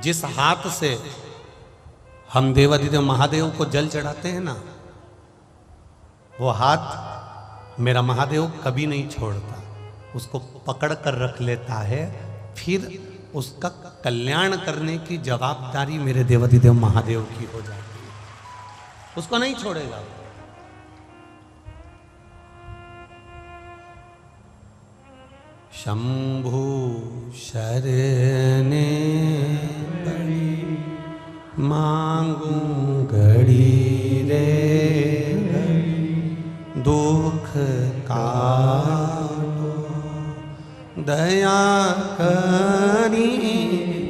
जिस हाथ से हम देवाधिदेव महादेव को जल चढ़ाते हैं ना, वो हाथ मेरा महादेव कभी नहीं छोड़ता, उसको पकड़ कर रख लेता है। फिर उसका कल्याण करने की जवाबदारी मेरे देवाधिदेव महादेव की हो जाती है, उसको नहीं छोड़ेगा। शंभु शरणे बड़ी मांगू घड़ी रे दुख काटो दया करी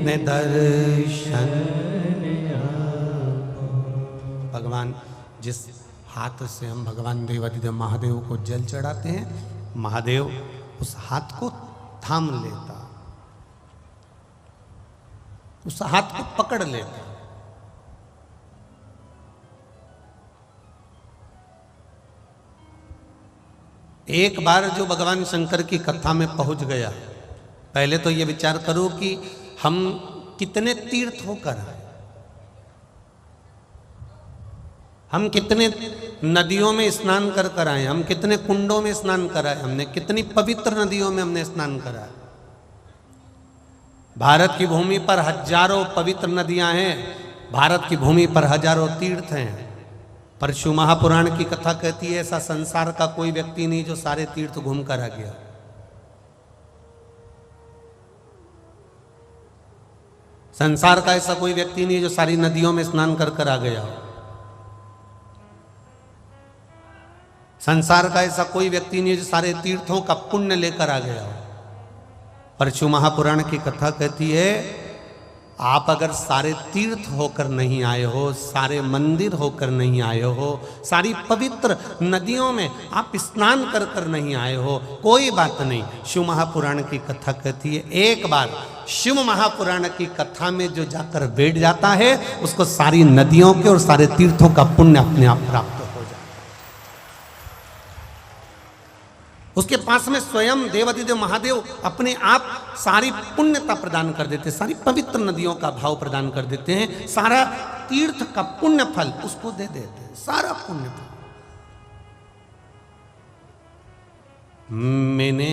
ने दर्शन। भगवान जिस हाथ से हम भगवान देवाधिदेव महादेव को जल चढ़ाते हैं, महादेव उस हाथ को थाम लेता, उस हाथ को पकड़ लेता। एक बार जो भगवान शंकर की कथा में पहुंच गया, पहले तो ये विचार करो कि हम कितने तीर्थ होकर आए, हम कितने नदियों में स्नान कर कर आए, हम कितने कुंडों में स्नान कराए, हमने कितनी पवित्र नदियों में हमने स्नान कराया। भारत की भूमि पर हजारों पवित्र नदियां हैं, भारत की भूमि पर हजारों तीर्थ हैं, पर शिव महापुराण की कथा कहती है ऐसा संसार का कोई व्यक्ति नहीं जो सारे तीर्थ घूम कर आ गया। संसार का ऐसा कोई व्यक्ति नहीं जो सारी नदियों में स्नान कर कर आ गया। संसार का ऐसा कोई व्यक्ति नहीं जो सारे तीर्थों का पुण्य लेकर आ गया हो। पर शिव महापुराण की कथा कहती है आप अगर सारे तीर्थ होकर नहीं आए हो, सारे मंदिर होकर नहीं आए हो, सारी पवित्र नदियों में आप स्नान कर कर नहीं आए हो, कोई बात नहीं। शिव महापुराण की कथा कहती है एक बार शिव महापुराण की कथा में जो जाकर बैठ जाता है उसको सारी नदियों के और सारे तीर्थों का पुण्य अपने आप प्राप्त हो जाता है। उसके पास में स्वयं देवाधिदेव महादेव अपने आप सारी पुण्यता प्रदान कर देते, सारी पवित्र नदियों का भाव प्रदान कर देते हैं, सारा तीर्थ का पुण्य फल उसको दे देते हैं, सारा पुण्य फल। मैंने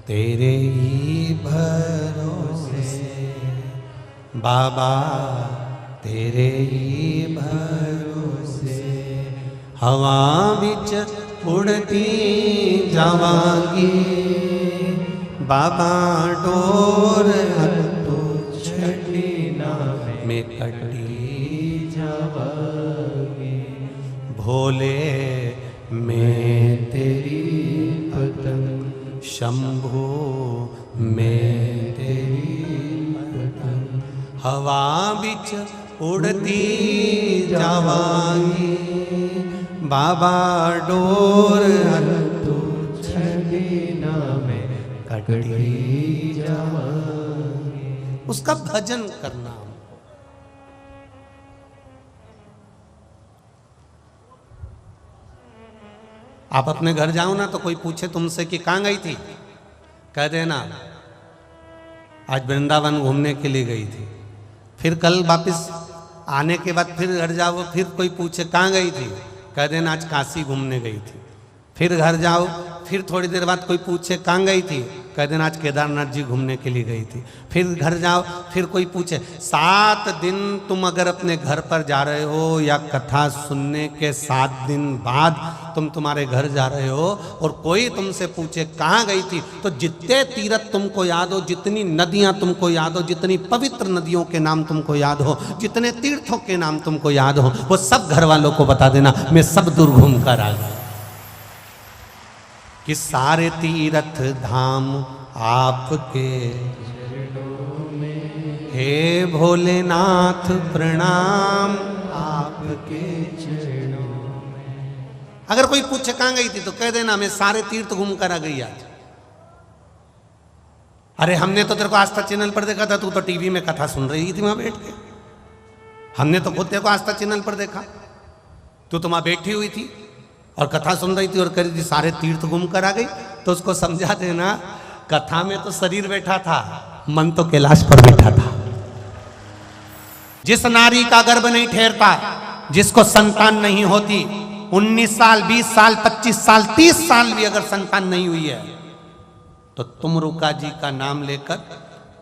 तेरे ही भरोसे बाबा, तेरे ही भरोसे हवा बिच उड़ती जावांगी बाबा, डोर हत्थों छड़ी ना में कटी जावांगी, भोले मैं तेरी पतंग, शंभू मैं तेरी पतंग, हवा बिच उड़ती जावांगी बाबा, डोर हत्थों छड़ी ना में कटी जावांगी। उसका भजन करना। आप अपने घर जाओ ना तो कोई पूछे तुमसे कि कहाँ गई थी, कह देना आज वृंदावन घूमने के लिए गई थी। फिर कल वापस आने के बाद फिर घर जाओ, फिर कोई पूछे कहाँ गई थी, कह देना आज काशी घूमने गई थी। फिर घर जाओ, फिर थोड़ी देर बाद कोई पूछे कहाँ गई थी, कह देना आज केदारनाथ जी घूमने के लिए गई थी। फिर घर जाओ, फिर कोई पूछे 7 दिन तुम अगर अपने घर पर जा रहे हो या कथा सुनने के 7 दिन बाद तुम तुम्हारे घर जा रहे हो और कोई तुमसे पूछे कहाँ गई थी, तो जितने तीर्थ तुमको याद हो, जितनी नदियाँ तुमको याद हो, जितनी पवित्र नदियों के नाम तुमको याद हो, जितने तीर्थों के नाम तुमको याद हो, वो सब घर वालों को बता देना मैं सब दूर घूम कर आ गया। कि सारे तीर्थ धाम आपके चरणों में, हे भोलेनाथ प्रणाम आपके चरणों में। अगर कोई पूछे कहाँ गई थी तो कह देना मैं सारे तीर्थ घूम कर आ गई आज। अरे हमने तो तेरे को आस्था चैनल पर देखा था, तू तो टीवी में कथा सुन रही थी वहां बैठ के। हमने तो खुद तेरे को आस्था चैनल पर देखा, तू तो वहां बैठी हुई थी और कथा सुन रही थी और कह रही थी सारे तीर्थ घूम कर आ गई। तो उसको समझा देना कथा में तो शरीर बैठा था, मन तो कैलाश पर बैठा था। जिस नारी का गर्भ नहीं ठहरता, जिसको संतान नहीं होती, 19 साल 20 साल 25 साल 30 साल भी अगर संतान नहीं हुई है, तो तुमरुका जी का नाम लेकर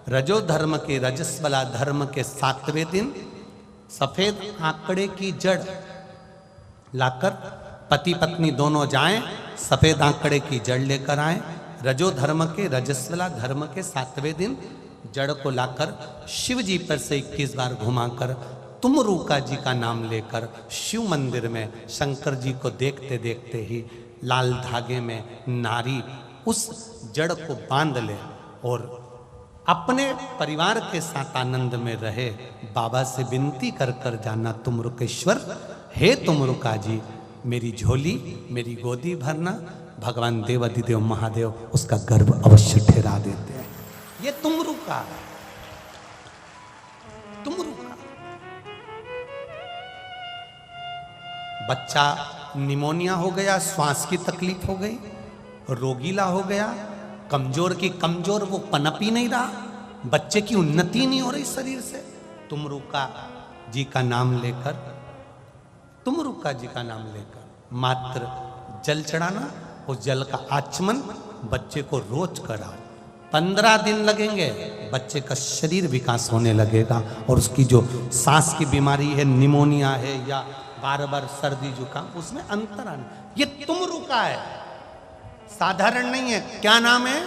रजो धर्म के रजस्वला धर्म के 7वें दिन सफेद आंकड़े की जड़ लाकर पति पत्नी दोनों जाएं, सफेद आंकड़े की जड़ लेकर आए। रजो धर्म के रजस्वला धर्म के 7वें दिन जड़ को लाकर शिव जी पर से 21 बार घुमाकर तुमरुका जी का नाम लेकर शिव मंदिर में शंकर जी को देखते देखते ही लाल धागे में नारी उस जड़ को बांध ले और अपने परिवार के साथ आनंद में रहे। बाबा से विनती कर कर जाना, तुमरुकेश्वर, हे तुमरुका जी, मेरी झोली मेरी गोदी भरना। भगवान देवाधिदेव महादेव उसका गर्भ अवश्य ठहरा देते हैं। ये तुमरुका, तुमरुका। बच्चा निमोनिया हो गया, श्वास की तकलीफ हो गई, रोगीला हो गया, कमजोर की कमजोर, वो पनप ही नहीं रहा, बच्चे की उन्नति नहीं हो रही शरीर से। तुमरुका जी का नाम लेकर, तुमरुका जी का नाम लेकर मात्र जल चढ़ाना, उस जल का आचमन बच्चे को रोज कराओ। 15 दिन लगेंगे, बच्चे का शरीर विकास होने लगेगा और उसकी जो सांस की बीमारी है, निमोनिया है या बार बार सर्दी जुकाम, उसमें अंतर आना। ये तुमरुका है, साधारण नहीं है। क्या नाम है?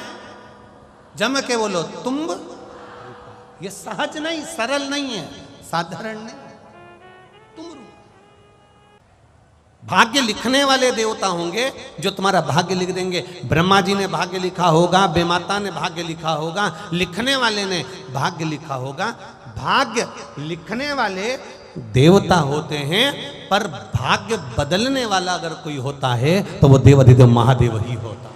जम के बोलो, तुम। ये सहज नहीं, सरल नहीं है, साधारण नहीं, तुमरुका। भाग्य लिखने वाले देवता होंगे जो तुम्हारा भाग्य लिख देंगे। ब्रह्मा जी ने भाग्य लिखा होगा, बेमाता ने भाग्य लिखा होगा, लिखने वाले ने भाग्य लिखा होगा। भाग्य लिखने वाले देवता होते हैं, पर भाग्य बदलने वाला अगर कोई होता है तो वो देवाधिदेव महादेव ही होता।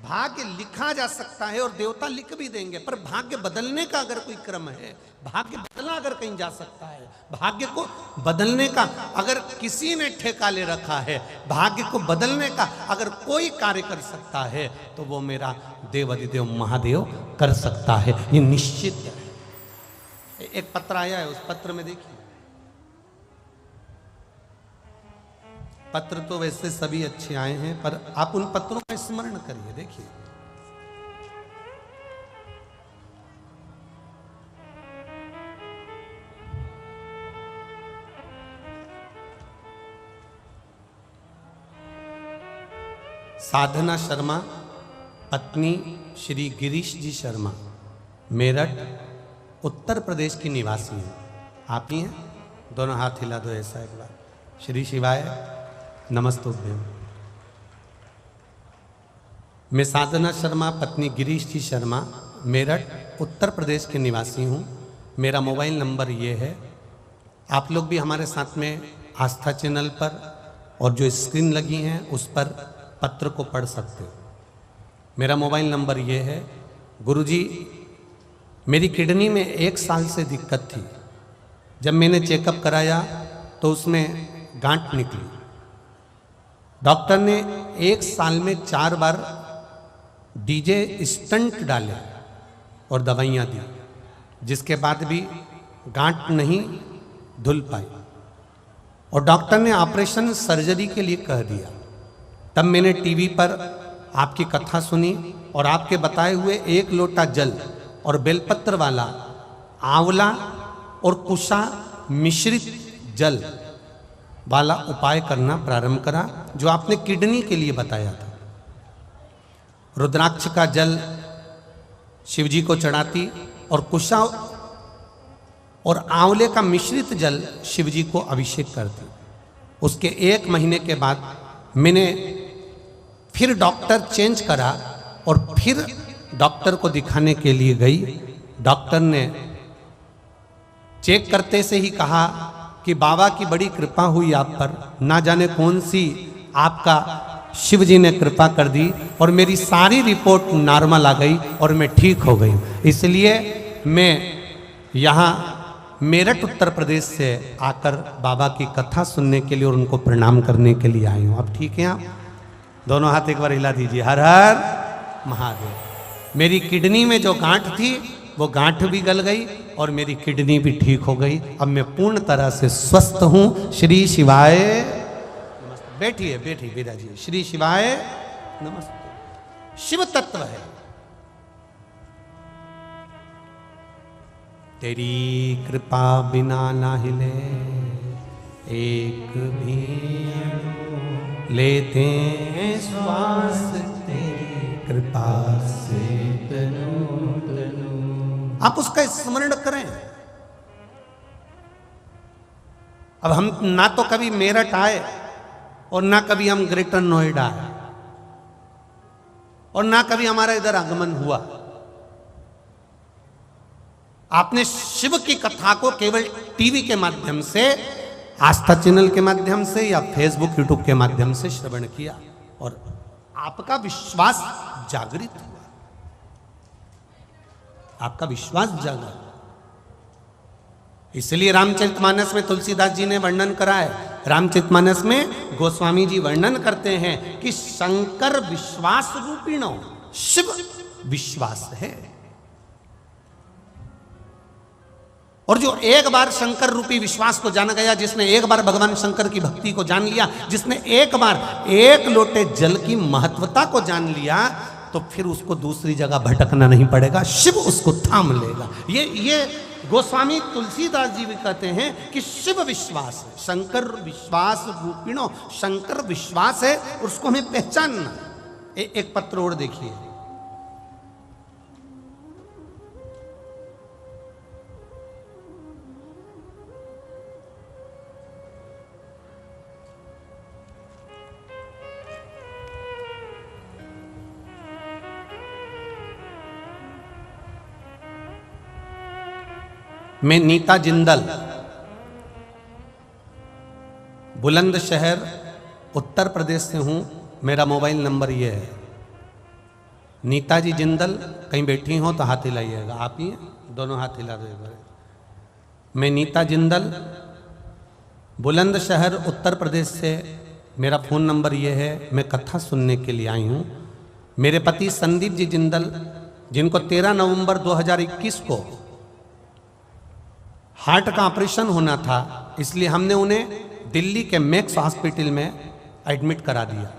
भाग्य लिखा जा सकता है और देवता लिख भी देंगे, पर भाग्य बदलने का अगर कोई क्रम है, भाग्य बदला अगर कहीं जा सकता है, भाग्य को बदलने का अगर किसी ने ठेका ले रखा है, भाग्य को बदलने का अगर कोई कार्य कर सकता है, तो वो मेरा देवाधिदेव महादेव कर सकता है, ये निश्चित है। एक पत्र आया है, उस पत्र में देखिए, पत्र तो वैसे सभी अच्छे आए हैं, पर आप उन पत्रों का स्मरण करिए। देखिए, साधना शर्मा, पत्नी श्री गिरीश जी शर्मा, मेरठ उत्तर प्रदेश की निवासी हैं। आप ही हैं? दोनों हाथ हिला दो ऐसा एक बार। श्री शिवाय नमस्तुभ्यं। मैं साधना शर्मा, पत्नी गिरीश जी शर्मा, मेरठ उत्तर प्रदेश के निवासी हूँ। मेरा मोबाइल नंबर ये है। आप लोग भी हमारे साथ में आस्था चैनल पर और जो स्क्रीन लगी हैं उस पर पत्र को पढ़ सकते हो। मेरा मोबाइल नंबर ये है। गुरुजी, मेरी किडनी में 1 साल से दिक्कत थी। जब मैंने चेकअप कराया तो उसमें गांठ निकली। डॉक्टर ने 1 साल में 4 बार डीजे स्टंट डाले और दवाइयाँ दी, जिसके बाद भी गांठ नहीं धुल पाई और डॉक्टर ने ऑपरेशन सर्जरी के लिए कह दिया। तब मैंने टीवी पर आपकी कथा सुनी और आपके बताए हुए 1 लोटा जल और बेलपत्र वाला आंवला और कुशा मिश्रित जल वाला उपाय करना प्रारंभ करा, जो आपने किडनी के लिए बताया था। रुद्राक्ष का जल शिवजी को चढ़ाती और कुशा और आंवले का मिश्रित जल शिवजी को अभिषेक करती। उसके 1 महीने के बाद मैंने फिर डॉक्टर चेंज करा और फिर डॉक्टर को दिखाने के लिए गई। डॉक्टर ने चेक करते से ही कहा कि बाबा की बड़ी कृपा हुई आप पर, ना जाने कौन सी आपका शिव जी ने कृपा कर दी और मेरी सारी रिपोर्ट नॉर्मल आ गई और मैं ठीक हो गई। इसलिए मैं यहाँ मेरठ उत्तर प्रदेश से आकर बाबा की कथा सुनने के लिए और उनको प्रणाम करने के लिए आई हूँ। अब ठीक है? आप दोनों हाथ एक बार हिला दीजिए। हर हर महादेव। मेरी किडनी में जो गांठ थी वो गांठ भी गल गई और मेरी किडनी भी ठीक हो गई। अब मैं पूर्ण तरह से स्वस्थ हूं। श्री शिवाय नमस्ते। बैठिए बैठिए वेदा जी। श्री शिवाय नमस्ते। शिव तत्व है। तेरी कृपा बिना ना हिले एक भी लेते हैं श्वास तेरी कृपा से आप उसका स्मरण करें। अब हम ना तो कभी मेरठ आए और ना कभी हम ग्रेटर नोएडा आए और ना कभी हमारा इधर आगमन हुआ। आपने शिव की कथा को केवल टीवी के माध्यम से, आस्था चैनल के माध्यम से या फेसबुक यूट्यूब के माध्यम से श्रवण किया और आपका विश्वास जागृत हुआ, आपका विश्वास जागा। इसलिए रामचरितमानस में तुलसीदास जी ने वर्णन करा है। रामचरितमानस में गोस्वामी जी वर्णन करते हैं कि शंकर विश्वास रूपिणो, शिव विश्वास है। और जो एक बार शंकर रूपी विश्वास को जान गया, जिसने एक बार भगवान शंकर की भक्ति को जान लिया, जिसने एक बार एक लोटे जल की महत्वता को जान लिया, तो फिर उसको दूसरी जगह भटकना नहीं पड़ेगा, शिव उसको थाम लेगा। ये गोस्वामी तुलसीदास जी भी कहते हैं कि शिव विश्वास है, शंकर विश्वास रूपिणो, शंकर विश्वास है और उसको हमें पहचानना। एक पत्र और देखिए। मैं नीता जिंदल, बुलंदशहर उत्तर प्रदेश से हूँ। मेरा मोबाइल नंबर ये है। नीता जी जिंदल कहीं बैठी हो तो हाथ हिलाइएगा। आप ही दोनों हाथ हिला दो। मैं नीता जिंदल, बुलंदशहर उत्तर प्रदेश से। मेरा फ़ोन नंबर ये है। मैं कथा सुनने के लिए आई हूँ। मेरे पति संदीप जी जिंदल, जिनको 13 नवंबर 2021 को हार्ट का ऑपरेशन होना था, इसलिए हमने उन्हें दिल्ली के मैक्स हॉस्पिटल में एडमिट करा दिया।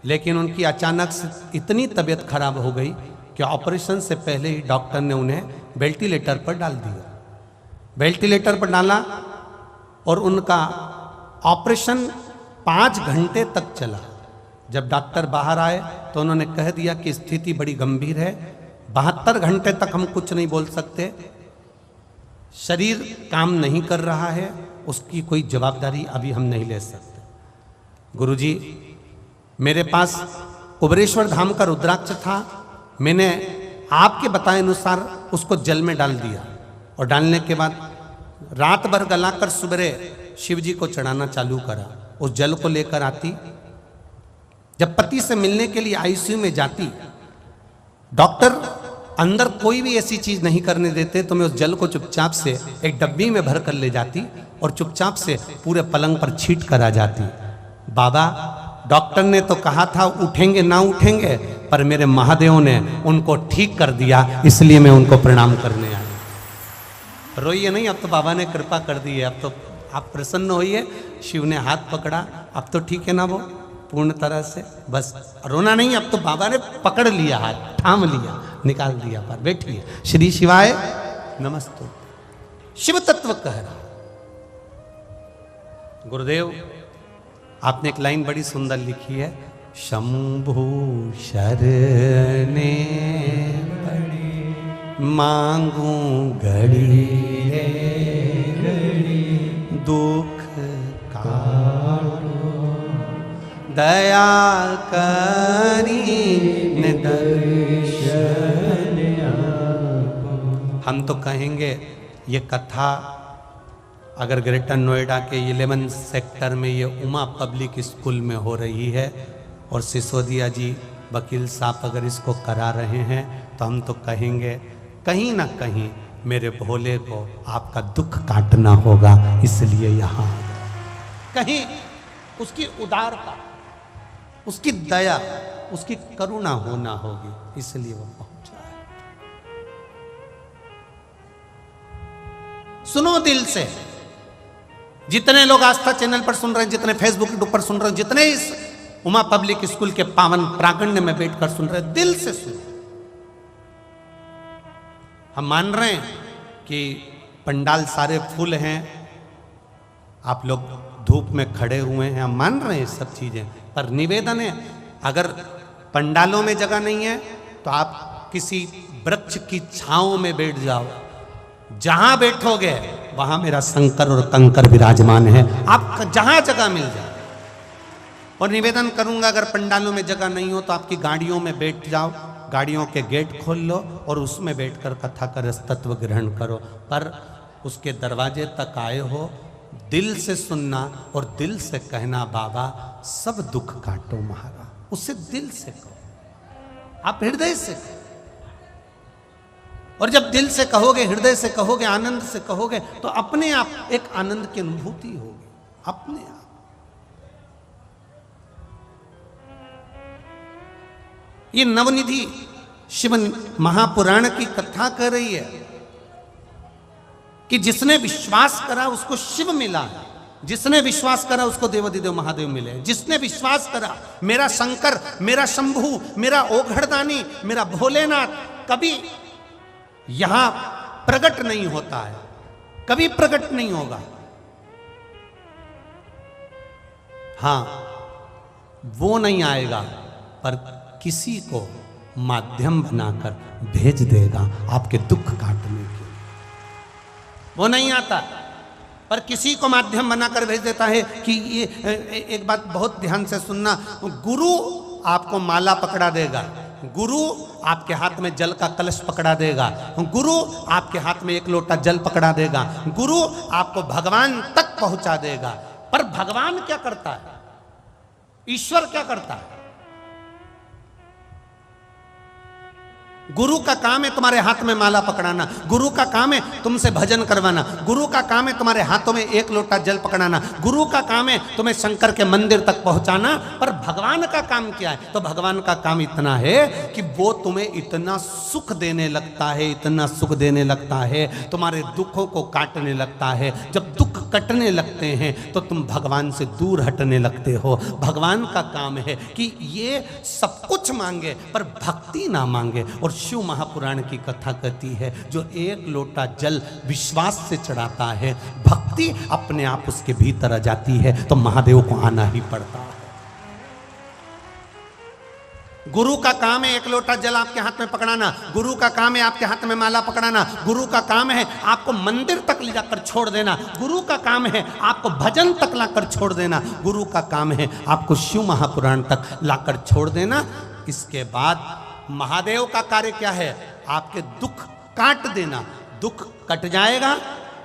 लेकिन उनकी अचानक से इतनी तबीयत खराब हो गई कि ऑपरेशन से पहले ही डॉक्टर ने उन्हें वेंटिलेटर पर डाल दिया। वेंटिलेटर पर डाला और उनका ऑपरेशन 5 घंटे तक चला। जब डॉक्टर बाहर आए तो उन्होंने कह दिया कि स्थिति बड़ी गंभीर है, 72 घंटे तक हम कुछ नहीं बोल सकते, शरीर काम नहीं कर रहा है, उसकी कोई जवाबदारी अभी हम नहीं ले सकते। गुरुजी, मेरे पास कुबरेश्वर धाम का रुद्राक्ष था। मैंने आपके बताए अनुसार उसको जल में डाल दिया और डालने के बाद रात भर गलाकर सुबह शिव जी को चढ़ाना चालू करा। उस जल को लेकर आती, जब पति से मिलने के लिए आईसीयू में जाती, डॉक्टर अंदर कोई भी ऐसी चीज नहीं करने देते, तो मैं उस जल को चुपचाप से एक डब्बी में भर कर ले जाती और चुपचाप से पूरे पलंग पर छीट कर आ जाती। बाबा, डॉक्टर ने तो कहा था उठेंगे ना उठेंगे, पर मेरे महादेव ने उनको ठीक कर दिया, इसलिए मैं उनको प्रणाम करने आई। रोइए नहीं, अब तो बाबा ने कृपा कर दी है। अब तो आप प्रसन्न होइए। शिव ने हाथ पकड़ा, अब तो ठीक है ना वो पूर्ण तरह से। बस रोना नहीं, अब तो बाबा ने पकड़ लिया, हाथ थाम लिया, निकाल दिया पर। बैठिए। श्री शिवाय नमस्ते। शिव तत्व कह रहा गुरुदेव, आपने एक लाइन बड़ी सुंदर लिखी है। शंभु शरणे पड़ी मांगू घड़ी रे घड़ी, दुख काटो दया करी ने दर्शन। हम तो कहेंगे ये कथा अगर ग्रेटर नोएडा के 11 सेक्टर में ये उमा पब्लिक स्कूल में हो रही है और सिसोदिया जी वकील साहब अगर इसको करा रहे हैं, तो हम तो कहेंगे कहीं ना कहीं मेरे भोले को आपका दुख काटना होगा, इसलिए यहाँ कहीं उसकी उदारता, उसकी दया, उसकी करुणा होना होगी, इसलिए वो पहुंचा है। सुनो दिल से। जितने लोग आस्था चैनल पर सुन रहे हैं, जितने फेसबुक पर सुन रहे हैं, जितने इस उमा पब्लिक स्कूल के पावन प्रांगण में बैठकर सुन रहे हैं, दिल से सुनो। हम मान रहे हैं कि पंडाल सारे फुल हैं, आप लोग धूप में खड़े हुए हैं, हम मान रहे हैं सब चीजें, पर निवेदन है अगर पंडालों में जगह नहीं है तो आप किसी वृक्ष की छांव में बैठ जाओ, जहां बैठोगे वहां मेरा शंकर और कंकर विराजमान है, आप जहां जगह मिल जाए। और निवेदन करूंगा अगर पंडालों में जगह नहीं हो तो आपकी गाड़ियों में बैठ जाओ, गाड़ियों के गेट खोल लो और उसमें बैठकर कथा का रस तत्व ग्रहण करो। पर उसके दरवाजे तक आए हो, दिल से सुनना और दिल से कहना बाबा सब दुख काटो महाराज, उससे दिल से कहो, आप हृदय से कहो। और जब दिल से कहोगे, हृदय से कहोगे, आनंद से कहोगे तो अपने आप एक आनंद की अनुभूति होगी अपने आप। ये नवनिधि शिव महापुराण की कथा कर रही है कि जिसने विश्वास करा उसको शिव मिला, जिसने विश्वास करा उसको देवाधिदेव महादेव मिले, जिसने विश्वास करा मेरा शंकर, मेरा शंभू, मेरा ओघड़दानी, मेरा भोलेनाथ कभी यहां प्रकट नहीं होता है, कभी प्रकट नहीं होगा। हां वो नहीं आएगा पर किसी को माध्यम बनाकर भेज देगा आपके दुख काटने के। वो नहीं आता पर किसी को माध्यम बनाकर भेज देता है कि ये एक बात बहुत ध्यान से सुनना, गुरु आपको माला पकड़ा देगा, गुरु आपके हाथ में जल का कलश पकड़ा देगा, गुरु आपके हाथ में एक लोटा जल पकड़ा देगा, गुरु आपको भगवान तक पहुंचा देगा। पर भगवान क्या करता है, ईश्वर क्या करता है? गुरु का काम है तुम्हारे हाथ में माला पकड़ाना, गुरु का काम है तुमसे भजन करवाना, गुरु का काम है तुम्हारे हाथों में एक लोटा जल पकड़ाना, गुरु का काम है तुम्हें शंकर के मंदिर तक पहुंचाना। पर भगवान का काम क्या है? तो भगवान का काम इतना है कि वो तुम्हें इतना सुख देने लगता है, इतना सुख देने लगता है, तुम्हारे दुखों को काटने लगता है। जब दुख कटने लगते हैं तो तुम भगवान से दूर हटने लगते हो। भगवान का काम है कि ये सब कुछ मांगे पर भक्ति ना मांगे। और शिव महापुराण की कथा कहती है जो एक लोटा जल विश्वास से चढ़ाता है, भक्ति अपने आप उसके भीतर आ जाती है, तो महादेव को आना ही पड़ता है। गुरु का काम है एक लोटा जल आपके हाथ में पकड़ाना, गुरु का काम है आपके हाथ में माला पकड़ाना, गुरु का काम है आपको मंदिर तक ले जाकर छोड़ देना, गुरु का काम है आपको भजन तक लाकर छोड़ देना, गुरु का काम है आपको शिव महापुराण तक लाकर छोड़ देना। इसके बाद महादेव का कार्य क्या है? आपके दुख काट देना। दुख कट जाएगा,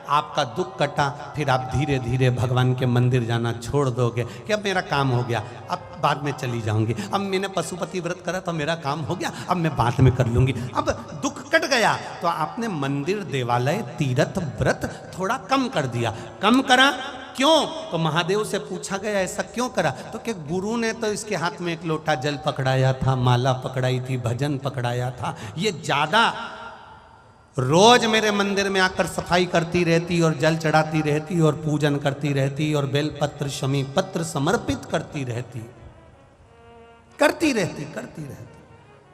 आपका दुख कटा, फिर आप धीरे धीरे भगवान के मंदिर जाना छोड़ दोगे कि अब मेरा काम हो गया, अब बाद में चली जाऊंगी, अब मैंने पशुपति व्रत करा तो मेरा काम हो गया, अब मैं बाद में कर लूंगी। अब दुख कट गया तो आपने मंदिर, देवालय, तीर्थ, व्रत थोड़ा कम कर दिया। कम करा क्यों? तो महादेव से पूछा गया ऐसा क्यों करा? तो कि गुरु ने तो इसके हाथ में एक लोटा जल पकड़ाया था, माला पकड़ाई थी, भजन पकड़ाया था, ये ज्यादा रोज मेरे मंदिर में आकर सफाई करती रहती और जल चढ़ाती रहती और पूजन करती रहती और बेलपत्र शमी पत्र समर्पित करती रहती।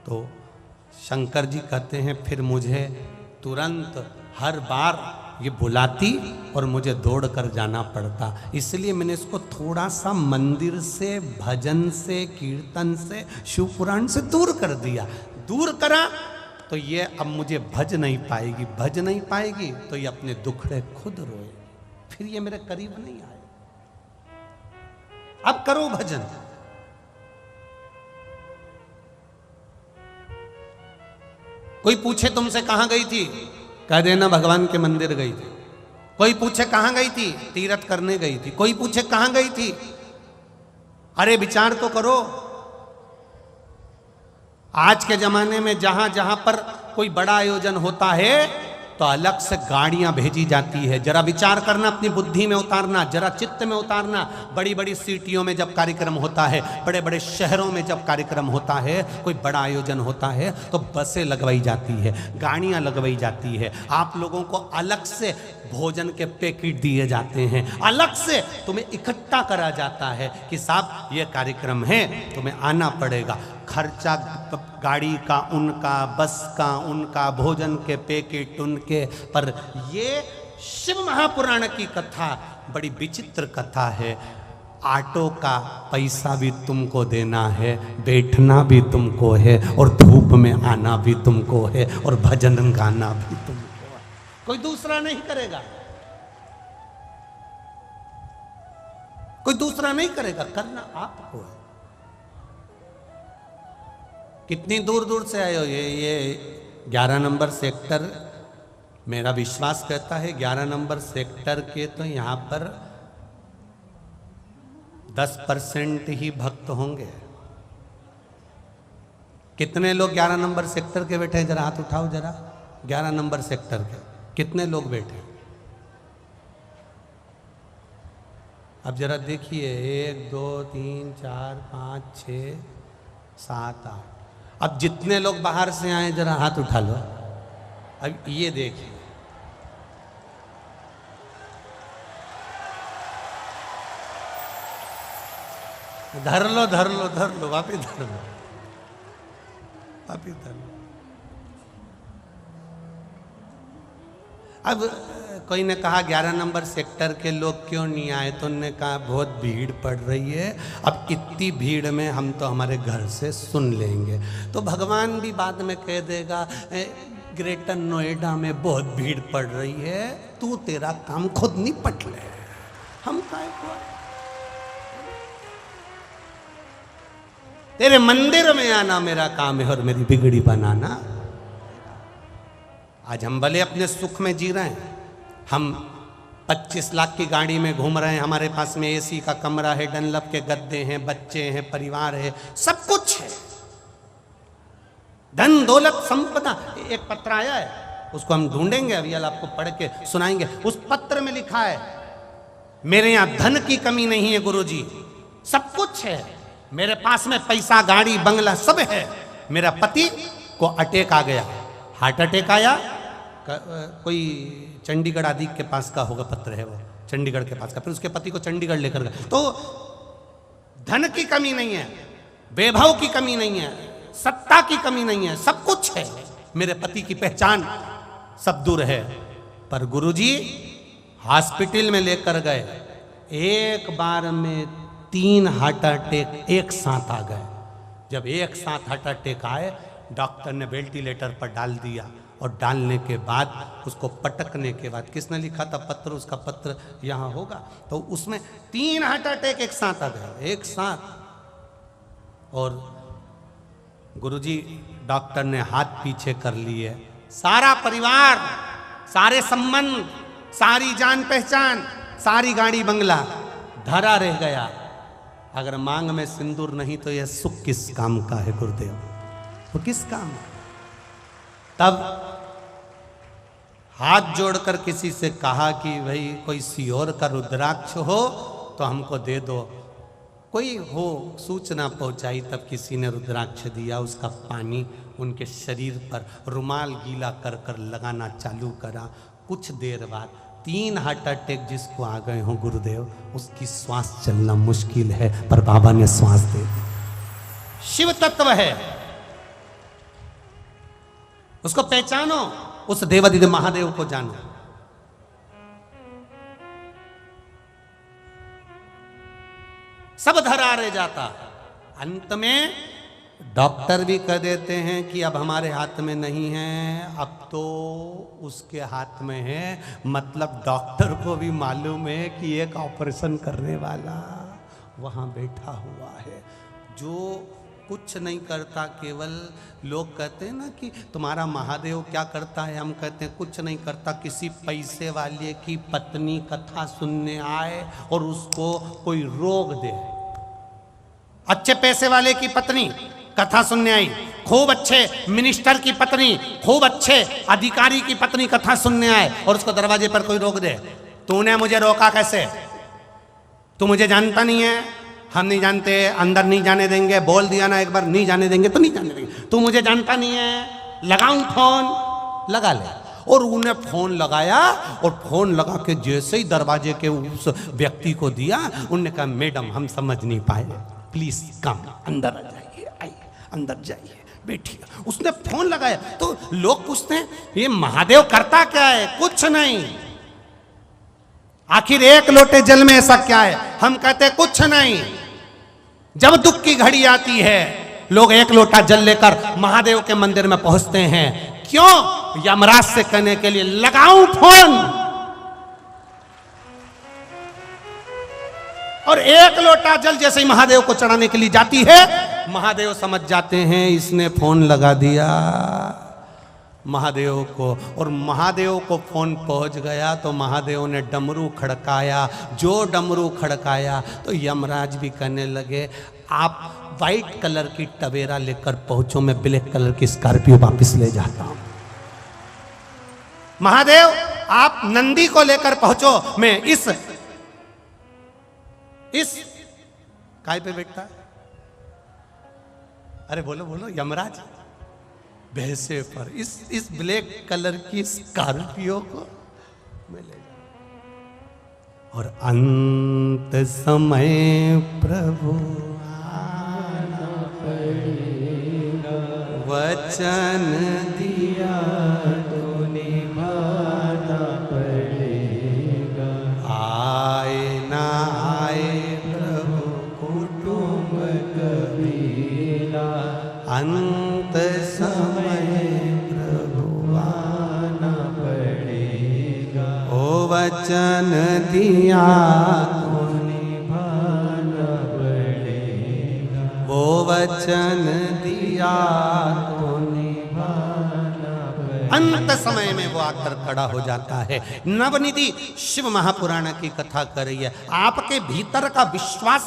तो शंकर जी कहते हैं फिर मुझे तुरंत हर बार ये बुलाती और मुझे दौड़ कर जाना पड़ता, इसलिए मैंने इसको थोड़ा सा मंदिर से, भजन से, कीर्तन से, शिव पुराण से दूर कर दिया। दूर करा तो ये अब मुझे भज नहीं पाएगी, भज नहीं पाएगी तो ये अपने दुखड़े खुद रोए, फिर ये मेरे करीब नहीं आए। अब करो भजन। कोई पूछे तुमसे कहां गई थी, कह देना भगवान के मंदिर गई थी। कोई पूछे कहां गई थी, तीर्थ करने गई थी। कोई पूछे कहां गई थी, अरे विचार तो करो। आज के जमाने में जहां जहां पर कोई बड़ा आयोजन होता है तो तो अलग से गाड़ियां भेजी जाती है। जरा विचार करना, अपनी बुद्धि में उतारना, जरा चित्त में उतारना। बड़ी बड़ी सिटियों में जब कार्यक्रम होता है, बड़े बड़े शहरों में जब कार्यक्रम होता है, कोई बड़ा आयोजन होता है, तो बसें लगवाई जाती है, गाड़ियां लगवाई जाती है। आप लोगों को अलग से भोजन के पैकेट दिए जाते हैं, अलग से तुम्हें इकट्ठा करा जाता है कि साहब ये कार्यक्रम है, तुम्हें आना पड़ेगा। खर्चा गाड़ी का उनका, बस का उनका, भोजन के पैकेट उनके। पर ये शिव महापुराण की कथा बड़ी विचित्र कथा है। ऑटो का पैसा भी तुमको देना है, बैठना भी तुमको है, और धूप में आना भी तुमको है, और भजन गाना भी तुमको है। कोई दूसरा नहीं करेगा, कोई दूसरा नहीं करेगा, करना आपको है। कितनी दूर दूर से आए हो। ये 11 नंबर सेक्टर, मेरा विश्वास कहता है 11 नंबर सेक्टर के तो यहाँ पर 10% ही भक्त होंगे। कितने लोग 11 नंबर सेक्टर के बैठे हैं? जरा हाथ उठाओ जरा। 11 नंबर सेक्टर के कितने लोग बैठे? अब जरा देखिए, 1 2 3 4 5 6 7 8। अब जितने लोग बाहर से आए जरा हाथ उठा लो। अब ये देखिए, धर लो धर लो धर लो, वापिस धर लो, वापिस धर लो। अब कोई ने कहा 11 नंबर सेक्टर के लोग क्यों नहीं आए? तो उन्होंने कहा बहुत भीड़ पड़ रही है। अब इतनी भीड़ में हम तो हमारे घर से सुन लेंगे। तो भगवान भी बाद में कह देगा ग्रेटर नोएडा में बहुत भीड़ पड़ रही है, तू तेरा काम खुद निपट ले, हम काय को? तेरे मंदिर में आना मेरा काम है और मेरी बिगड़ी बनाना। आज हम भले अपने सुख में जी रहे हैं, हम 25 लाख की गाड़ी में घूम रहे हैं, हमारे पास में एसी का कमरा है, डनलप के गद्दे हैं, बच्चे हैं, परिवार है, सब कुछ है, धन दौलत संपदा। एक पत्र आया है, उसको हम ढूंढेंगे, अभी आपको पढ़ के सुनाएंगे। उस पत्र में लिखा है, मेरे यहां धन की कमी नहीं है गुरुजी, सब कुछ है, मेरे पास में पैसा, गाड़ी, बंगला सब है। मेरा पति को अटैक आ गया, हार्ट अटैक आया। कोई चंडीगढ़ आदि के पास का होगा पत्र है वो, चंडीगढ़ के पास का। फिर उसके पति को चंडीगढ़ लेकर गए। तो धन की कमी नहीं है, वैभव की कमी नहीं है, सत्ता की कमी नहीं है, सब कुछ है। मेरे पति की पहचान सब दूर है। पर गुरुजी हॉस्पिटल में लेकर गए, एक बार में 3 हार्ट अटैक एक साथ आ गए। जब एक साथ हार्ट अटैक आए, डॉक्टर ने वेंटिलेटर पर डाल दिया, और डालने के बाद उसको पटकने के बाद, किसने लिखा था पत्र, उसका पत्र यहाँ होगा, तो उसमें 3 हार्ट अटैक एक साथ आ गए, एक साथ। और गुरुजी डॉक्टर ने हाथ पीछे कर लिए, सारा परिवार, सारे संबंध, सारी जान पहचान, सारी गाड़ी बंगला धरा रह गया। अगर मांग में सिंदूर नहीं तो यह सुख किस काम का है गुरुदेव, वो किस काम? तब हाथ जोड़कर किसी से कहा कि भाई कोई सियोर का रुद्राक्ष हो तो हमको दे दो। कोई हो सूचना पहुंचाई, तब किसी ने रुद्राक्ष दिया, उसका पानी उनके शरीर पर रुमाल गीला कर कर लगाना चालू करा। कुछ देर बाद 3 हार्ट अटैक जिसको आ गए हों गुरुदेव, उसकी श्वास चलना मुश्किल है, पर बाबा ने श्वास दे दी। शिव तत्व है, उसको पहचानो, उस देवादिदेव महादेव को जानो। सब धरा रह जाता। अंत में डॉक्टर भी कह देते हैं कि अब हमारे हाथ में नहीं है, अब तो उसके हाथ में है। मतलब डॉक्टर को भी मालूम है कि एक ऑपरेशन करने वाला वहां बैठा हुआ है, जो कुछ नहीं करता। केवल लोग कहते हैं ना कि तुम्हारा महादेव क्या करता है, हम कहते हैं कुछ नहीं करता। किसी पैसे वाले की पत्नी कथा सुनने आए और उसको कोई रोग दे, अच्छे पैसे वाले की पत्नी कथा सुनने आई, खूब अच्छे मिनिस्टर की पत्नी, खूब अच्छे अधिकारी की पत्नी कथा सुनने आए और उसको दरवाजे पर कोई रोक दे। तूने मुझे रोका कैसे? तू मुझे जानता नहीं है? हम नहीं जानते, अंदर नहीं जाने देंगे। बोल दिया ना एक बार, नहीं जाने देंगे तो नहीं जाने देंगे। तू मुझे जानता नहीं है, लगाऊं फोन? लगा ले। और उन्हें फोन लगाया और फोन लगा के जैसे ही दरवाजे के उस व्यक्ति को दिया, उन्होंने कहा मैडम हम समझ नहीं पाए, प्लीज कम, अंदर आ जाइए, आइए अंदर जाइए, बैठिए। उसने फोन लगाया तो लोग पूछते हैं ये महादेव करता क्या है? कुछ नहीं। आखिर एक लोटे जल में ऐसा क्या है? हम कहते हैं कुछ नहीं। जब दुख की घड़ी आती है लोग एक लोटा जल लेकर महादेव के मंदिर में पहुंचते हैं। क्यों? यमराज से कहने के लिए लगाऊं फोन। और एक लोटा जल जैसे ही महादेव को चढ़ाने के लिए जाती है, महादेव समझ जाते हैं इसने फोन लगा दिया महादेव को। और महादेव को फोन पहुंच गया तो महादेव ने डमरू खड़काया। जो डमरू खड़काया तो यमराज भी कहने लगे आप वाइट कलर की टवेरा लेकर पहुंचो, मैं ब्लैक कलर की स्कॉर्पियो वापस ले जाता हूं। महादेव आप नंदी को लेकर पहुंचो, मैं इस काय पे बैठता है? अरे बोलो बोलो यमराज, भैंसे पर इस ब्लैक कलर की स्कॉर्पियो को मैं ले जाऊं। और अंत समय प्रभु आना पड़ेगा, वचन दिया तो निभाना पड़ेगा। आए ना आए प्रभु कुटुंब कबीला, अंत समय प्रभु आना पड़ेगा। ओ वचन दिया तो निभाना पड़ेगा, वो वचन दिया तो निभाना पड़ेगा। अंत समय में वो आकर खड़ा हो जाता है। नवनिधि शिव महापुराण की कथा कर रही है। आपके भीतर का विश्वास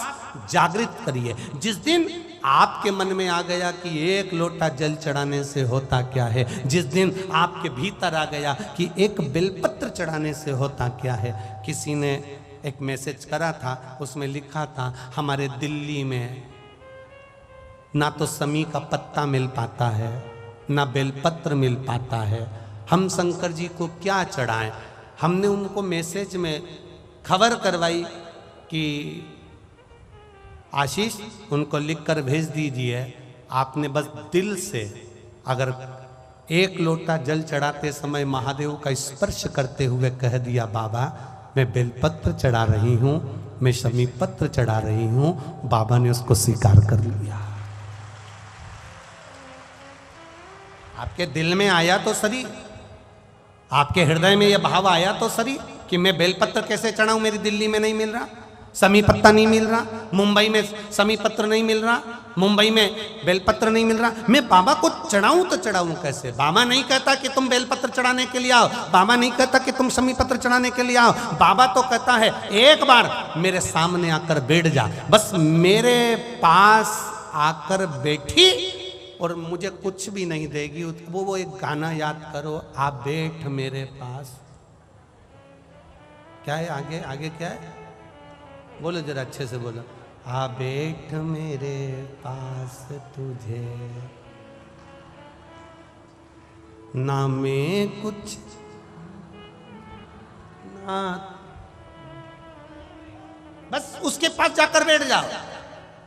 जागृत करिए। जिस दिन आपके मन में आ गया कि एक लोटा जल चढ़ाने से होता क्या है, जिस दिन आपके भीतर आ गया कि एक बेलपत्र चढ़ाने से होता क्या है। किसी ने एक मैसेज करा था, उसमें लिखा था हमारे दिल्ली में ना तो समी का पत्ता मिल पाता है, ना बेलपत्र मिल पाता है, हम शंकर जी को क्या चढ़ाएं। हमने उनको मैसेज में खबर करवाई कि आशीष उनको लिखकर भेज दीजिए, आपने बस दिल से अगर एक लोटा जल चढ़ाते समय महादेव का स्पर्श करते हुए कह दिया बाबा मैं बेलपत्र चढ़ा रही हूँ, मैं शमी पत्र चढ़ा रही हूँ, बाबा ने उसको स्वीकार कर लिया। आपके दिल में आया तो सही, आपके हृदय में यह भाव आया तो सही कि मैं बेलपत्र कैसे चढ़ाऊं, मेरी दिल्ली में नहीं मिल रहा, समी पत्ता नहीं मिल रहा, मुंबई में समी पत्र नहीं मिल रहा, मुंबई में बेलपत्र नहीं मिल रहा, मैं बाबा को चढ़ाऊं तो चढ़ाऊं कैसे। बाबा नहीं कहता कि तुम बेलपत्र चढ़ाने के लिए आओ, बाबा नहीं कहता कि तुम समी पत्र चढ़ाने के लिए आओ। बाबा तो कहता है एक बार मेरे सामने आकर बैठ जा, बस मेरे पास आकर बैठी और मुझे कुछ भी नहीं देगी। वो एक गाना याद करो, आप बैठ मेरे पास। क्या है आगे? आगे क्या है? बोलो जरा अच्छे से बोलो। आ बैठ मेरे पास तुझे ना मैं कुछ ना, बस उसके पास जाकर बैठ जाओ।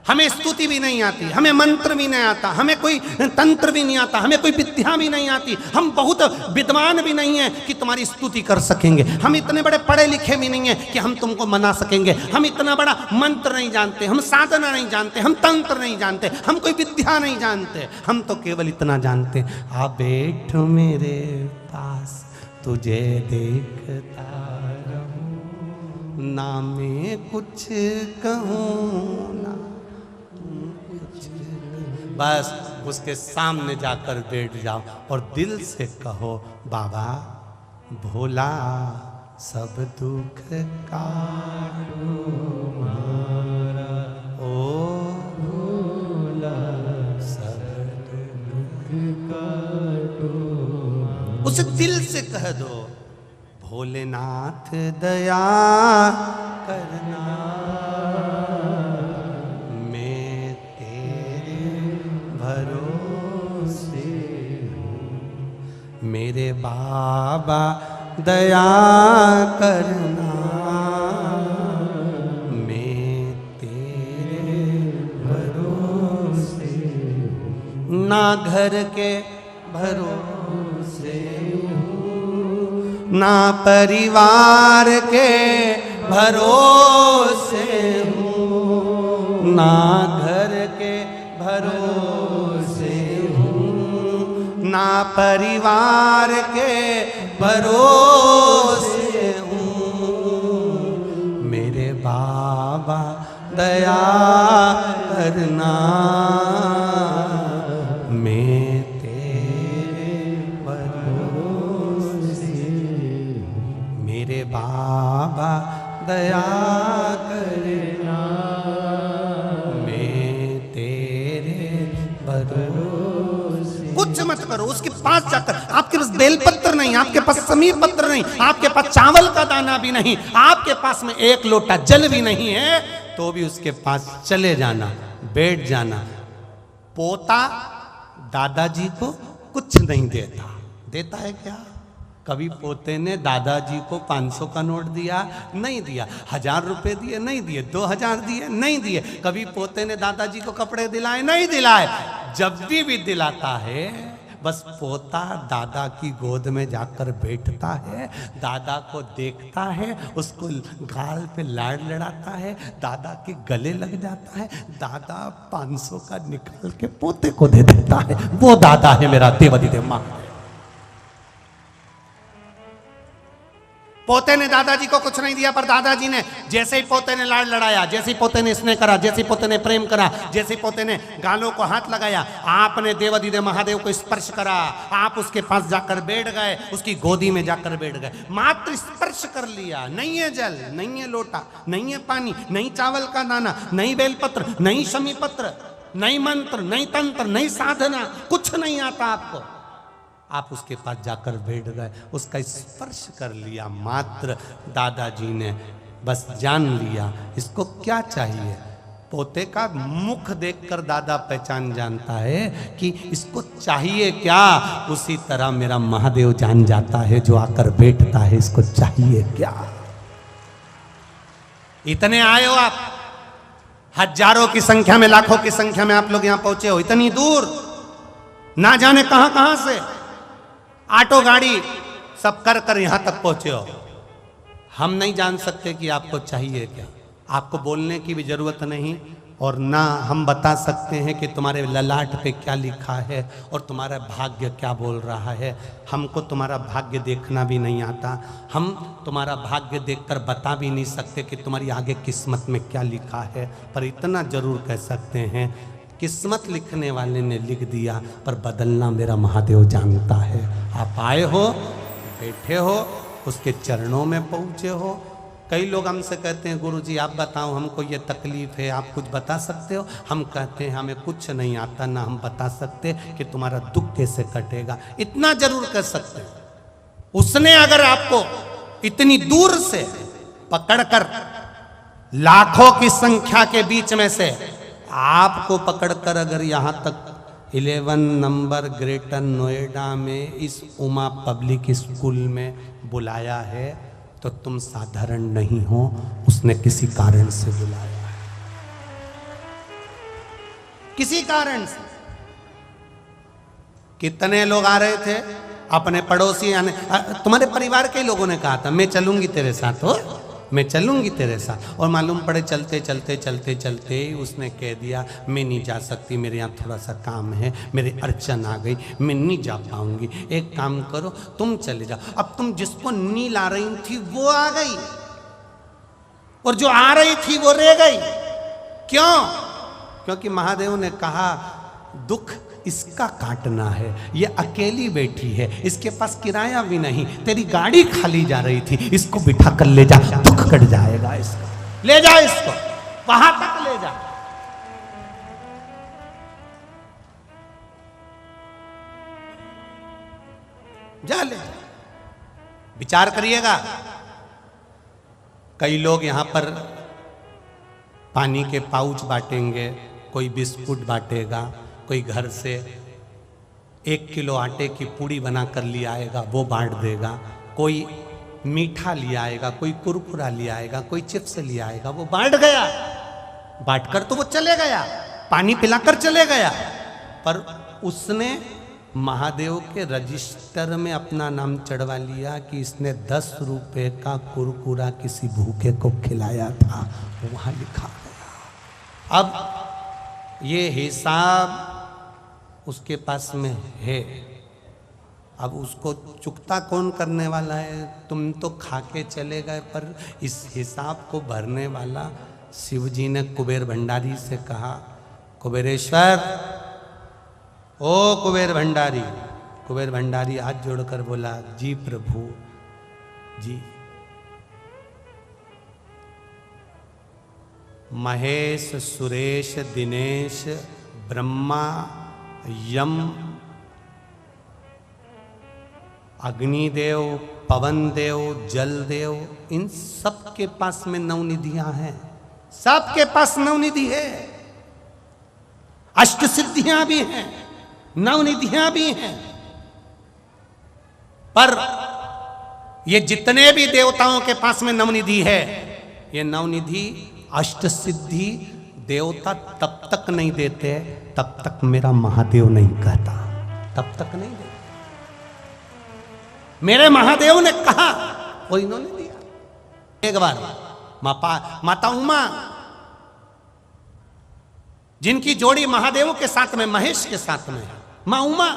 हमें स्तुति भी नहीं आती, हमें मंत्र भी नहीं आता, हमें कोई तंत्र भी नहीं आता, हमें कोई विद्या भी नहीं आती, हम बहुत विद्वान भी नहीं हैं कि तुम्हारी स्तुति कर सकेंगे, हम इतने बड़े पढ़े लिखे भी नहीं हैं कि हम तुमको मना सकेंगे, हम इतना बड़ा मंत्र नहीं जानते, हम साधना नहीं जानते, हम तंत्र नहीं जानते, हम कोई विद्या नहीं जानते, हम तो केवल इतना जानते आ बैठ मेरे पास तुझे देखता रहूं, ना मैं कुछ कहूँ ना बस उसके सामने जाकर बैठ जाओ और दिल से कहो बाबा भोला सब दुख काटो मारा, ओ भोला सब कुछ दिल से कह दो, भोलेनाथ दया करना, मैं तेरे भरोसे हूँ, मेरे बाबा दया करना, मैं तेरे भरोसे हूँ, ना घर के भरोसे हूँ, ना परिवार के भरोसे हूँ, ना घर के भरोसे हूँ, ना परिवार के भरोसे हूँ, मेरे बाबा दया करना, मैं तेरे भरोसे हूँ, मेरे बाबा दया करना, मैं तेरे भरोसे। कुछ मत करो, उसके पास जाकर, आपके पास बेलपत्र नहीं, आपके पास समी पत्र नहीं, आपके पास चावल का दाना भी नहीं, आपके पास में एक लोटा जल भी नहीं है, तो भी उसके पास चले जाना, बैठ जाना। पोता दादाजी को कुछ नहीं देता, देता है क्या? कभी पोते ने दादाजी को 500 का नोट दिया? नहीं दिया। 1000 रुपए दिए? नहीं दिए। 2000 दिए? नहीं दिए। कभी पोते ने दादाजी को कपड़े दिलाए? नहीं दिलाए। जब भी दिलाता है, बस पोता दादा की गोद में जाकर बैठता है, दादा को देखता है, उसको गाल पे लाड़ लड़ाता है, दादा के गले लग जाता है, दादा 500 का निकाल के पोते को दे देता है। वो दादा है मेरा देवाधिदेव महादेव। पोते ने दादाजी को कुछ नहीं दिया, पर दादाजी ने जैसे ही पोते ने लाड़ लड़ाया, जैसे ही पोते ने स्नेह करा, जैसे ही पोते ने प्रेम करा, जैसे ही पोते ने गालों को हाथ लगाया, आपने देवाधिदेव महादेव को स्पर्श करा, आप उसके पास जाकर बैठ गए, उसकी गोदी में जाकर बैठ गए, मात्र स्पर्श कर लिया। नहीं है जल, नहीं है लोटा, नहीं है पानी, नहीं चावल का दाना, नहीं बेलपत्र, नहीं शमी पत्र, नहीं मंत्र, नहीं तंत्र, नहीं साधना, कुछ नहीं आता आपको। आप उसके पास जाकर बैठ गए, उसका स्पर्श कर लिया मात्र। दादाजी ने बस जान लिया इसको क्या चाहिए। पोते का मुख देखकर दादा पहचान जानता है कि इसको चाहिए क्या। उसी तरह मेरा महादेव जान जाता है, जो आकर बैठता है, इसको चाहिए क्या। इतने आए हो आप, हजारों की संख्या में, लाखों की संख्या में आप लोग यहां पहुंचे हो, इतनी दूर, ना जाने कहां कहां से ऑटो गाड़ी सब कर कर यहां तक पहुंचे हो। हम नहीं जान सकते कि आपको चाहिए क्या। आपको बोलने की भी जरूरत नहीं, और ना हम बता सकते हैं कि तुम्हारे ललाट पे क्या लिखा है और तुम्हारा भाग्य क्या बोल रहा है। हमको तुम्हारा भाग्य देखना भी नहीं आता, हम तुम्हारा भाग्य देखकर बता भी नहीं सकते कि तुम्हारी आगे किस्मत में क्या लिखा है। पर इतना जरूर कह सकते हैं, किस्मत लिखने वाले ने लिख दिया, पर बदलना मेरा महादेव जानता है। आप आए हो, बैठे हो, उसके चरणों में पहुँचे हो। कई लोग हमसे कहते हैं, गुरुजी आप बताओ, हमको ये तकलीफ है, आप कुछ बता सकते हो? हम कहते हैं हमें कुछ नहीं आता, ना हम बता सकते कि तुम्हारा दुख कैसे कटेगा। इतना जरूर कह सकते हैं, उसने अगर आपको इतनी दूर से पकड़कर, लाखों की संख्या के बीच में से आपको पकड़कर अगर यहाँ तक 11 नंबर ग्रेटर नोएडा में इस उमा पब्लिक स्कूल में बुलाया है, तो तुम साधारण नहीं हो, उसने किसी कारण से बुलाया है, किसी कारण से। कितने लोग आ रहे थे अपने पड़ोसी, आने तुम्हारे परिवार के लोगों ने कहा था मैं चलूंगी तेरे साथ, हो मैं चलूंगी तेरे साथ, और मालूम पड़े चलते चलते चलते चलते उसने कह दिया मैं नहीं जा सकती, मेरे यहाँ थोड़ा सा काम है, मेरे अड़चन आ गई, मैं नहीं जा पाऊंगी, एक काम करो तुम चले जाओ। अब तुम जिसको नील आ रही थी वो आ गई, और जो आ रही थी वो रह गई। क्यों? क्योंकि महादेव ने कहा दुख इसका काटना है, ये अकेली बैठी है, इसके पास किराया भी नहीं, तेरी गाड़ी खाली जा रही थी, इसको बिठा कर ले जा, दुख कट जाएगा इसका, ले जा इसको वहां तक ले जा। जा ले जा। विचार करिएगा। कई लोग यहां पर पानी के पाउच बांटेंगे, कोई बिस्कुट बांटेगा, कोई घर से 1 किलो आटे की पूड़ी बना कर ले आएगा, वो बांट देगा, कोई मीठा ले आएगा, कोई कुरकुरा ले आएगा, कोई चिप्स ले आएगा, वो बांट गया। बांटकर तो वो चले गया, पानी पिलाकर चले गया, पर उसने महादेव के रजिस्टर में अपना नाम चढ़वा लिया कि इसने 10 रुपए का कुरकुरा किसी भूखे को खिलाया था, वहां लिखा गया। अब ये हिसाब उसके पास में है, अब उसको चुकता कौन करने वाला है? तुम तो खा के चले गए, पर इस हिसाब को भरने वाला शिव जी ने कुबेर भंडारी से कहा, कुबेरेश्वर, ओ कुबेर भंडारी। कुबेर भंडारी हाथ जोड़कर बोला, जी प्रभु जी। महेश, सुरेश, दिनेश, ब्रह्मा, यम, अग्निदेव, पवन देव, जल देव, इन सब के पास में नवनिधियां हैं। सबके पास नवनिधि है, अष्ट सिद्धियां भी हैं, नवनिधियां भी हैं। पर ये जितने भी देवताओं के पास में नवनिधि है, ये नवनिधि अष्ट सिद्धि देवता तब तक नहीं देते तब तक मेरा महादेव नहीं कहता, तब तक नहीं देते। मेरे महादेव ने कहा, वो इन्होंने दिया। एक बार माता उमा, जिनकी जोड़ी महादेव के साथ में, महेश के साथ में है, मां उमा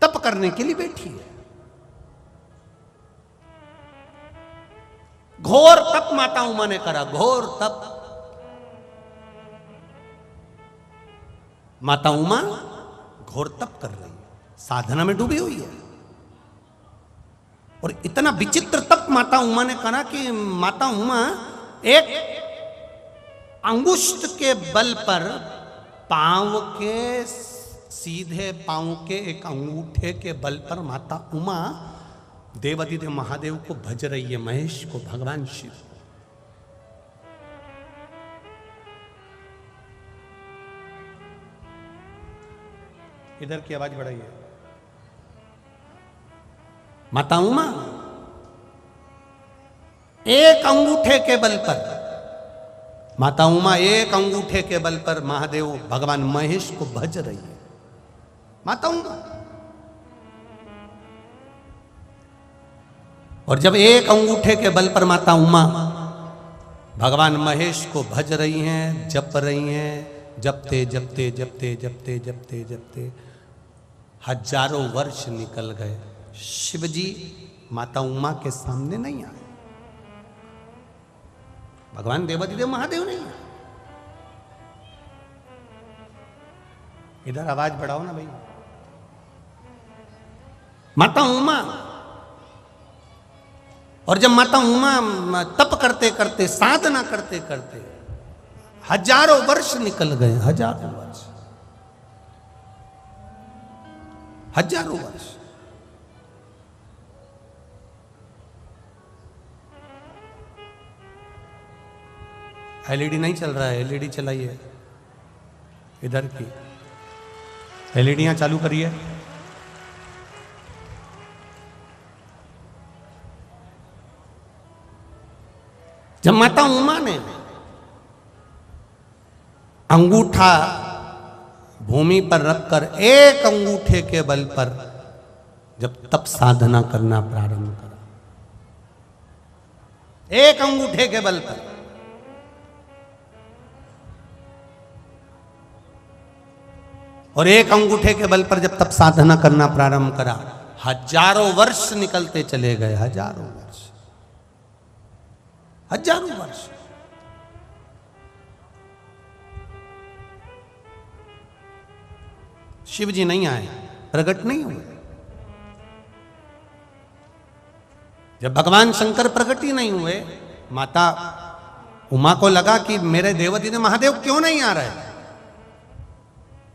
तप करने के लिए बैठी है। घोर तप माता उमा ने करा, घोर तप। माता उमा घोर तप कर रही है, साधना में डूबी हुई है। और इतना विचित्र तप माता उमा ने करा कि माता उमा एक अंगुष्ठ के बल पर, पांव के सीधे पांव के एक अंगूठे के बल पर माता उमा देवाधिदेव महादेव को भज रही है, महेश को, भगवान शिव। इधर की आवाज बढ़ाइए। माता उमा एक अंगूठे के बल पर, माता उमा एक अंगूठे के बल पर महादेव भगवान महेश को भज रही है। माता उमा, और जब एक अंगूठे के बल पर माता उमा भगवान महेश को भज रही हैं, जप रही हैं, जपते जपते जपते जपते जपते जपते हजारों वर्ष निकल गए। शिवजी माता उमा के सामने नहीं आए, भगवान देवाधिदेव महादेव नहीं आए। इधर आवाज बढ़ाओ ना भाई। माता उमा, और जब माता उमा तप करते करते, साधना करते करते हजारों वर्ष निकल गए, हजारों वर्ष, हजारों वर्ष। एलईडी नहीं चल रहा है, एलईडी चलाइए। इधर की एलईडियां चालू करिए। जब माता उमा ने अंगूठा भूमि पर रखकर एक अंगूठे के बल पर जब तप साधना करना प्रारंभ करा, एक अंगूठे के बल पर, और एक अंगूठे के बल पर जब तप साधना करना प्रारंभ करा, हजारों वर्ष निकलते चले गए, हजारों वर्ष, हजारों वर्ष। शिव जी नहीं आए, प्रकट नहीं हुए। जब भगवान शंकर प्रकट ही नहीं हुए, माता उमा को लगा कि मेरे देवाधिदेव महादेव क्यों नहीं आ रहे,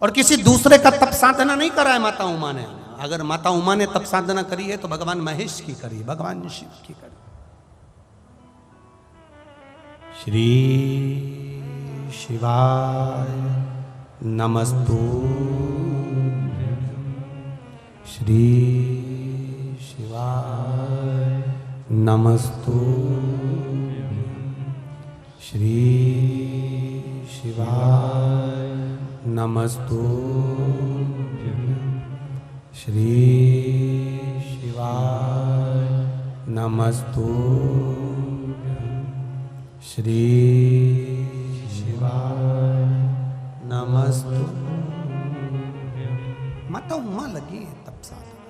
और किसी दूसरे का तप साधना नहीं करा है माता उमा ने, अगर माता उमा ने तप साधना करी है तो भगवान महेश की करी, भगवान शिव की करी। श्री शिवाय नमस्तु, श्री शिवाय नमस्तु, श्री शिवाय नमस्तु, श्री शिवाय नमस्तु, श्री शिवाय नमस्तु। माता उमा लगी है तप साधना।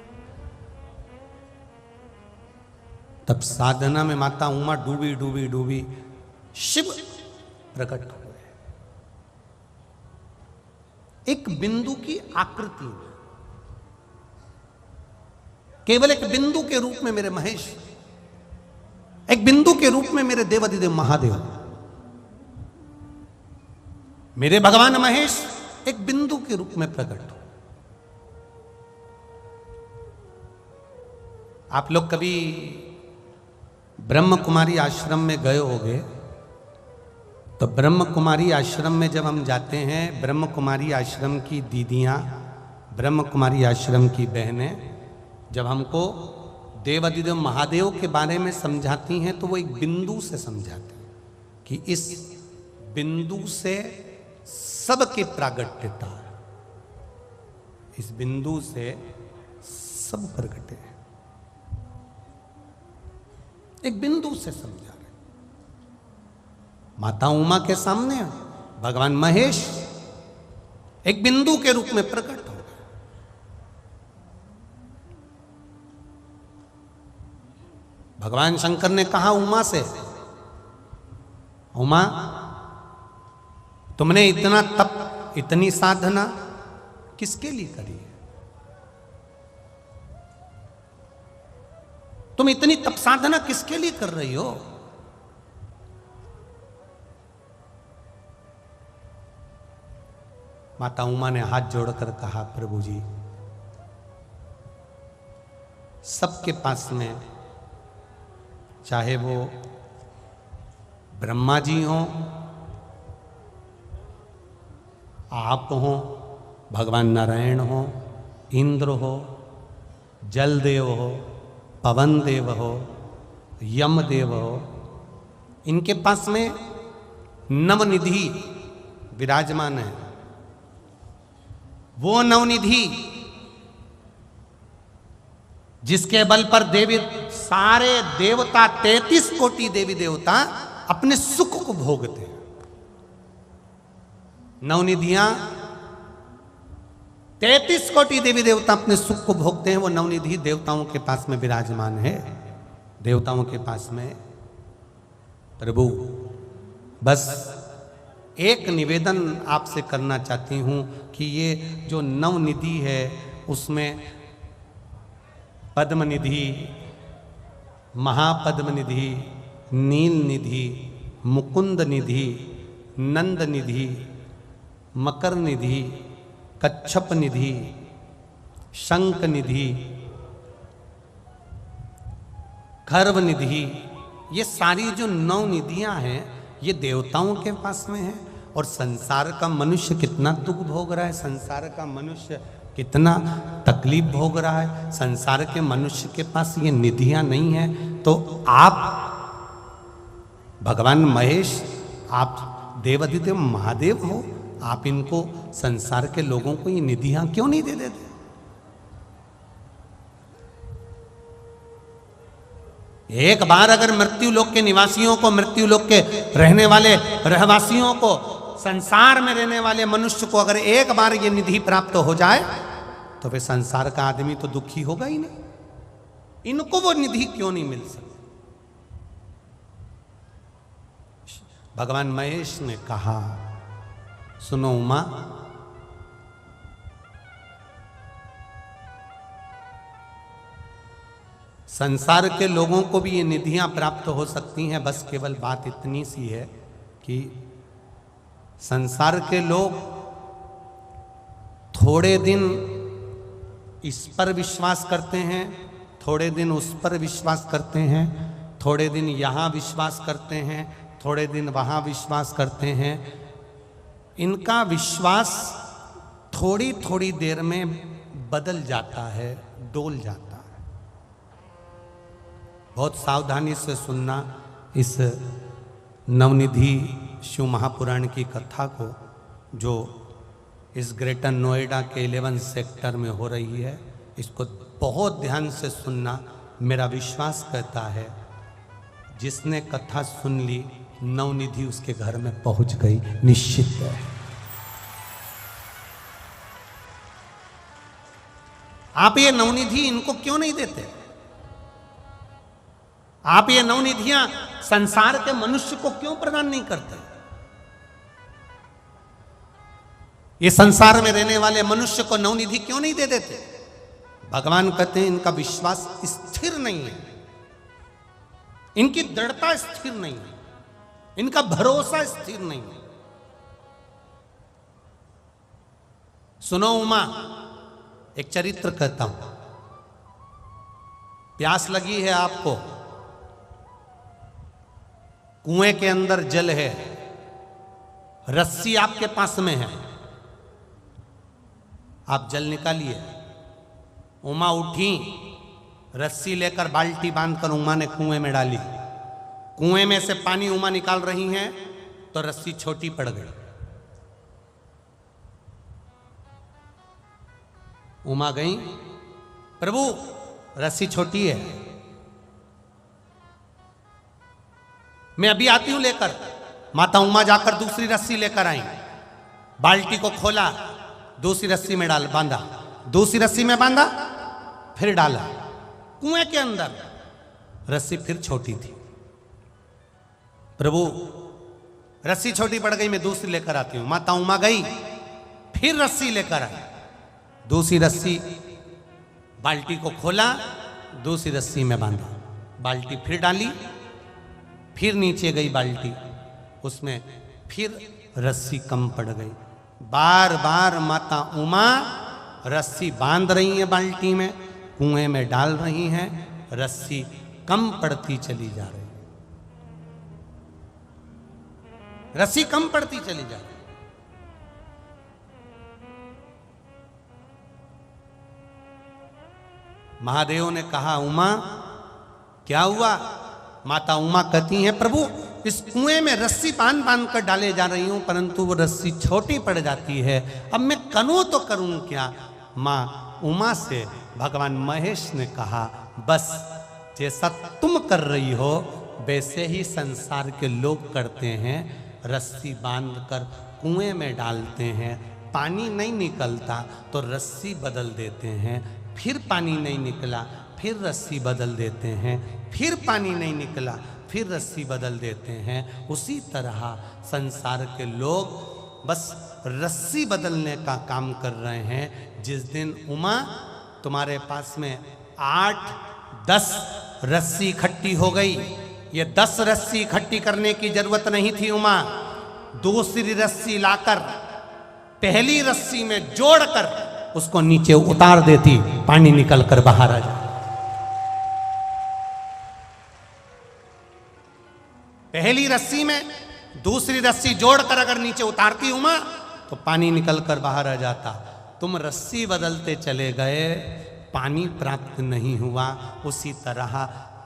तप साधना में माता उमा डूबी डूबी डूबी शिव प्रकट हुए। एक बिंदु की आकृति में, केवल एक बिंदु के रूप में मेरे महेश, एक बिंदु के रूप में मेरे देवाधिदेव महादेव, मेरे भगवान महेश एक बिंदु के रूप में प्रकट हो। आप लोग कभी ब्रह्म कुमारी आश्रम में गए होंगे, तो ब्रह्म कुमारी आश्रम में जब हम जाते हैं, ब्रह्म कुमारी आश्रम की दीदियां, ब्रह्म कुमारी आश्रम की बहनें जब हमको देवाधिदेव महादेव के बारे में समझाती हैं तो वो एक बिंदु से समझाती हैं कि इस बिंदु से सबकी प्रागट्यता है, इस बिंदु से सब प्रगटे हैं। एक बिंदु से समझा रहे। माता उमा के सामने भगवान महेश एक बिंदु के रूप में प्रकट हो गए। भगवान शंकर ने कहा उमा से, उमा तुमने इतना तप, इतनी साधना किसके लिए करी है? तुम इतनी तप साधना किसके लिए कर रही हो? माता उमा ने हाथ जोड़कर कहा, प्रभु जी, सबके पास में, चाहे वो ब्रह्मा जी हो, आप हो, भगवान नारायण हो, इंद्र हो, जल देव हो, पवन देव हो, यम देव हो, इनके पास में नवनिधि विराजमान है। वो नवनिधि जिसके बल पर देवी, सारे देवता, 33 कोटि देवी देवता अपने सुख को भोगते हैं। नवनिधियां 33 कोटि देवी देवता अपने सुख को भोगते हैं। वो नवनिधि देवताओं के पास में विराजमान है, देवताओं के पास में। प्रभु, बस एक निवेदन आपसे करना चाहती हूं कि ये जो नवनिधि है उसमें पद्मनिधि, महापद्मनिधि, नील निधि, मुकुंद निधि, नंद निधि, मकर निधि, कच्छप निधि, शंख निधि, खर्व निधि, ये सारी जो 9 निधियां हैं ये देवताओं के पास में है। और संसार का मनुष्य कितना दुख भोग रहा है, संसार का मनुष्य कितना तकलीफ भोग रहा है। संसार के मनुष्य के पास ये निधियां नहीं है, तो आप भगवान महेश, आप देवाधिदेव महादेव हो, आप इनको, संसार के लोगों को ये निधियां क्यों नहीं दे देते? एक बार अगर मृत्यु लोक के निवासियों को, मृत्यु लोक के रहने वाले रहवासियों को, संसार में रहने वाले मनुष्य को अगर एक बार ये निधि प्राप्त हो जाए तो फिर संसार का आदमी तो दुखी होगा ही नहीं। इनको वो निधि क्यों नहीं मिल सकती? भगवान महेश ने कहा, सुनो उमा, संसार के लोगों को भी ये निधियां प्राप्त हो सकती हैं, बस केवल बात इतनी सी है कि संसार के लोग थोड़े दिन इस पर विश्वास करते हैं, थोड़े दिन उस पर विश्वास करते हैं, थोड़े दिन यहाँ विश्वास करते हैं, थोड़े दिन वहाँ विश्वास करते हैं। इनका विश्वास थोड़ी थोड़ी देर में बदल जाता है, डोल जाता है। बहुत सावधानी से सुनना इस नवनिधि शिव महापुराण की कथा को, जो इस ग्रेटर नोएडा के 11 सेक्टर में हो रही है। इसको बहुत ध्यान से सुनना। मेरा विश्वास कहता है जिसने कथा सुन ली, नवनिधि उसके घर में पहुंच गई, निश्चित है। आप ये नवनिधि इनको क्यों नहीं देते? आप ये नवनिधियां संसार के मनुष्य को क्यों प्रदान नहीं करते? ये संसार में रहने वाले मनुष्य को नवनिधि क्यों नहीं दे देते? भगवान कहते हैं इनका विश्वास स्थिर नहीं है, इनकी दृढ़ता स्थिर नहीं है, इनका भरोसा स्थिर नहीं है। सुनो उमा, एक चरित्र कहता हूं। प्यास लगी है आपको, कुएं के अंदर जल है, रस्सी आपके पास में है, आप जल निकालिए। उमा उठी, रस्सी लेकर बाल्टी बांधकर उमा ने कुएं में डाली। कुएं में से पानी उमा निकाल रही हैं तो रस्सी छोटी पड़ गई। उमा गई, प्रभु रस्सी छोटी है, मैं अभी आती हूं लेकर। माता उमा जाकर दूसरी रस्सी लेकर आई, बाल्टी को खोला, दूसरी रस्सी में डाल बांधा, दूसरी रस्सी में बांधा, फिर डाला। कुएं के अंदर रस्सी फिर छोटी थी। प्रभु रस्सी छोटी पड़ गई, मैं दूसरी लेकर आती हूं। माता उमा गई, फिर रस्सी लेकर आई, दूसरी रस्सी, बाल्टी को खोला, दूसरी रस्सी में बांधा, बाल्टी फिर डाली, फिर नीचे गई बाल्टी, उसमें फिर रस्सी कम पड़ गई। बार बार माता उमा रस्सी बांध रही है बाल्टी में, कुएं में डाल रही हैं, रस्सी कम पड़ती चली जा रही, रस्सी कम पड़ती चली जा रही। महादेव ने कहा उमा क्या हुआ? माता उमा कहती हैं प्रभु इस कुएं में रस्सी बांध बांध कर डाले जा रही हूं, परंतु वो रस्सी छोटी पड़ जाती है, अब मैं करूं तो करूं क्या? मां उमा से भगवान महेश ने कहा बस जैसा तुम कर रही हो वैसे ही संसार के लोग करते हैं, रस्सी बांधकर कुएं में डालते हैं, पानी नहीं निकलता तो रस्सी बदल देते हैं, फिर पानी नहीं निकला फिर रस्सी बदल देते हैं, फिर पानी नहीं निकला फिर रस्सी बदल देते हैं। उसी तरह संसार के लोग बस रस्सी बदलने का काम कर रहे हैं। जिस दिन उमा तुम्हारे पास में 8-10 रस्सी इकट्ठी हो गई, ये 10 रस्सी इकट्ठी करने की जरूरत नहीं थी। उमा दूसरी रस्सी लाकर पहली रस्सी में जोड़कर उसको नीचे उतार देती, पानी निकल कर बाहर आ जाता। पहली रस्सी में दूसरी रस्सी जोड़कर अगर नीचे उतारती उमा तो पानी निकलकर बाहर आ जाता। तुम रस्सी बदलते चले गए, पानी प्राप्त नहीं हुआ। उसी तरह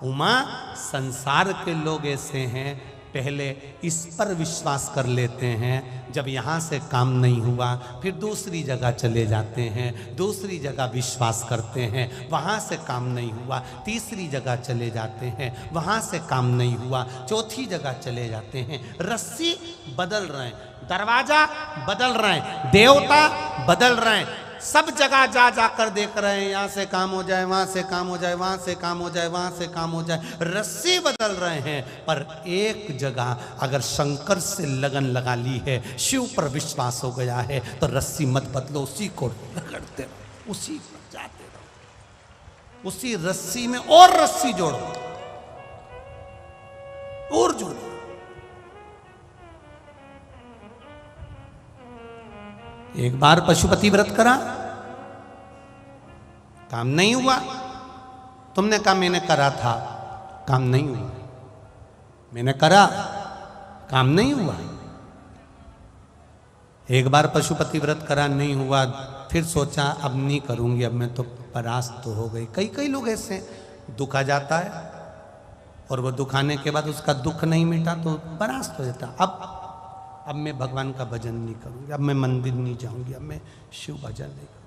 उमा संसार के लोग ऐसे हैं, पहले इस पर विश्वास कर लेते हैं, जब यहाँ से काम नहीं हुआ फिर दूसरी जगह चले जाते हैं, दूसरी जगह विश्वास करते हैं, वहाँ से काम नहीं हुआ, तीसरी जगह चले जाते हैं, वहाँ से काम नहीं हुआ, चौथी जगह चले जाते हैं। रस्सी बदल रहे हैं, दरवाजा बदल रहे हैं, देवता बदल रहे हैं, सब जगह जा जाकर देख रहे हैं, यहाँ से काम हो जाए, वहाँ से काम हो जाए, वहाँ से काम हो जाए, वहाँ से काम हो जाए, रस्सी बदल रहे हैं। पर एक जगह अगर शंकर से लगन लगा ली है, शिव पर विश्वास हो गया है, तो रस्सी मत बदलो, उसी को रगड़ते रहो, उसी पर जाते रहो, उसी रस्सी में और रस्सी जोड़ो और जोड़ो। एक बार पशुपति व्रत करा, काम नहीं हुआ। तुमने कहा मैंने करा था, काम नहीं हुआ। मैंने करा, काम नहीं हुआ। एक बार पशुपति व्रत करा, नहीं हुआ, फिर सोचा अब नहीं करूंगी, अब मैं तो परास्त तो हो गई। कई कई लोग ऐसे दुख आ जाता है और वो दुख आने के बाद उसका दुख नहीं मिटा तो परास्त हो जाता। अब मैं भगवान का भजन नहीं करूंगी, अब मैं मंदिर नहीं जाऊंगी, अब मैं शिव भजन नहीं करूंगी,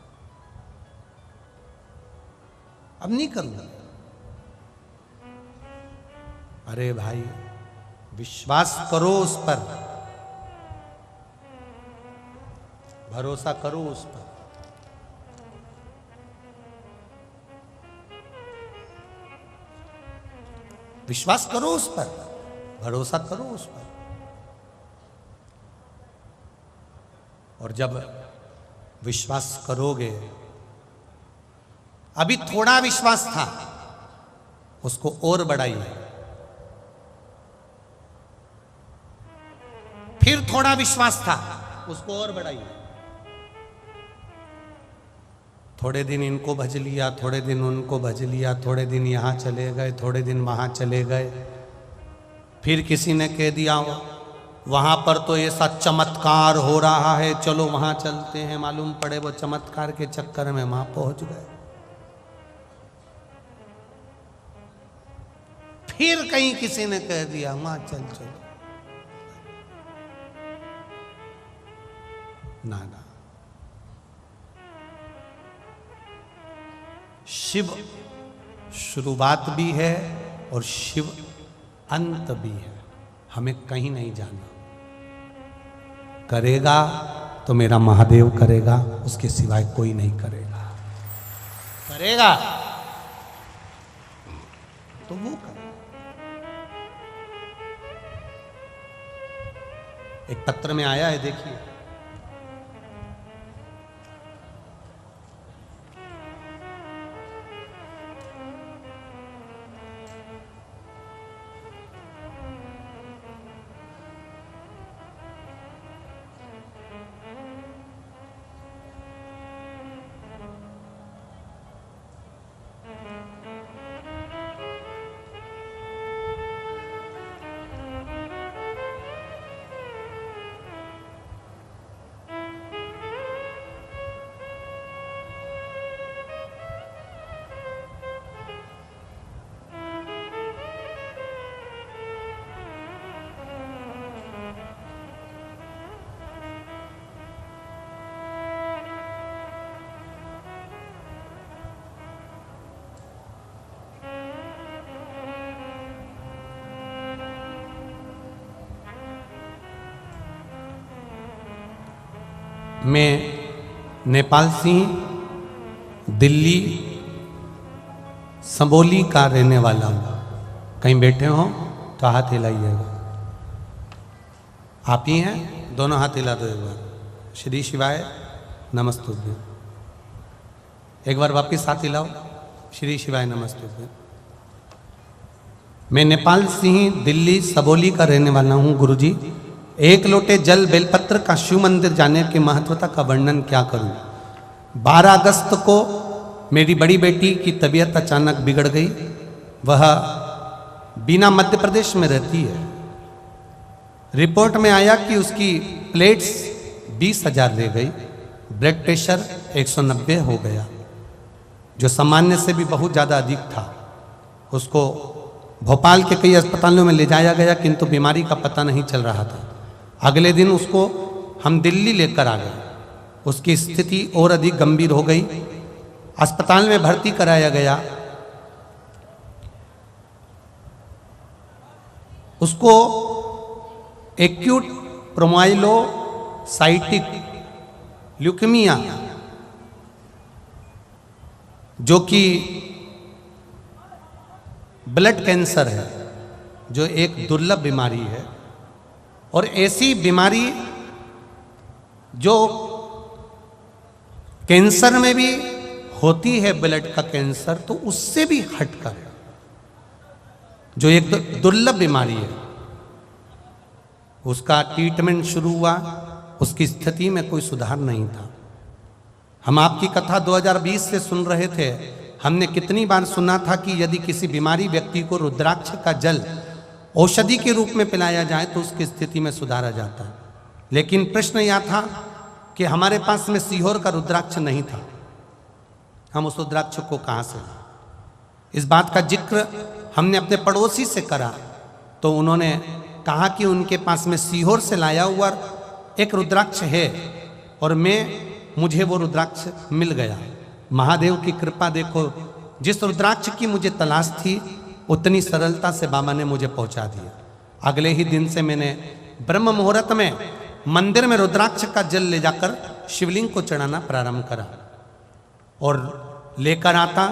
अब नहीं करूंगा। अरे भाई, विश्वास करो उस पर, भरोसा करो उस पर। विश्वास करो उस पर, भरोसा करो उस पर। और जब विश्वास करोगे, अभी थोड़ा विश्वास था, उसको और बढ़ाइए। फिर थोड़ा विश्वास था, उसको और बढ़ाइए। थोड़े दिन इनको भज लिया, थोड़े दिन उनको भज लिया, थोड़े दिन यहां चले गए, थोड़े दिन वहां चले गए। फिर किसी ने कह दिया वहां पर तो ऐसा चमत्कार हो रहा है, चलो वहां चलते हैं। मालूम पड़े वो चमत्कार के चक्कर में वहां पहुंच गए। फिर कहीं किसी ने कह दिया वहां चल चलो। ना ना, शिव शुरुआत भी है और शिव अंत भी है। हमें कहीं नहीं जाना। करेगा तो मेरा महादेव करेगा, उसके सिवाय कोई नहीं करेगा। करेगा तो वो करेगा। एक पत्र में आया है, देखिए। मैं नेपाल सिंह दिल्ली संबोली का रहने वाला हूँ। कहीं बैठे हो तो हाथ हिलाइएगा। आप ही हैं? दोनों हाथ हिला दो एक बार। श्री शिवाय नमस्तुभ्यं। एक बार वापिस हाथ हिलाओ। श्री शिवाय नमस्तुभ्यं। मैं नेपाल सिंह दिल्ली सबोली का रहने वाला हूँ। गुरुजी, एक लोटे जल बेलपत्र का शिव मंदिर जाने की महत्वता का वर्णन क्या करूं। 12 अगस्त को मेरी बड़ी बेटी की तबीयत अचानक बिगड़ गई। वह बीना मध्य प्रदेश में रहती है। रिपोर्ट में आया कि उसकी प्लेट्स 20,000 ले गई। ब्लड प्रेशर 190 हो गया, जो सामान्य से भी बहुत ज़्यादा अधिक था। उसको भोपाल के कई अस्पतालों में ले जाया गया, किंतु बीमारी का पता नहीं चल रहा था। अगले दिन उसको हम दिल्ली लेकर आ गए। उसकी स्थिति और अधिक गंभीर हो गई। अस्पताल में भर्ती कराया गया। उसको एक्यूट प्रोमाइलोसाइटिक ल्यूकेमिया, जो कि ब्लड कैंसर है, जो एक दुर्लभ बीमारी है। और ऐसी बीमारी जो कैंसर में भी होती है, ब्लड का कैंसर, तो उससे भी हटकर जो एक दुर्लभ बीमारी है। उसका ट्रीटमेंट शुरू हुआ। उसकी स्थिति में कोई सुधार नहीं था। हम आपकी कथा 2020 से सुन रहे थे। हमने कितनी बार सुना था कि यदि किसी बीमारी व्यक्ति को रुद्राक्ष का जल औषधि के रूप में पिलाया जाए तो उसकी स्थिति में सुधारा जाता है। लेकिन प्रश्न यह था कि हमारे पास में सीहोर का रुद्राक्ष नहीं था, हम उस रुद्राक्ष को कहाँ से लाएं? इस बात का जिक्र हमने अपने पड़ोसी से करा तो उन्होंने कहा कि उनके पास में सीहोर से लाया हुआ एक रुद्राक्ष है और मुझे वो रुद्राक्ष मिल गया। महादेव की कृपा देखो, जिस रुद्राक्ष की मुझे तलाश थी उतनी सरलता से बाबा ने मुझे पहुंचा दिया। अगले ही दिन से मैंने ब्रह्म मुहूर्त में मंदिर में रुद्राक्ष का जल ले जाकर शिवलिंग को चढ़ाना प्रारंभ करा और लेकर आता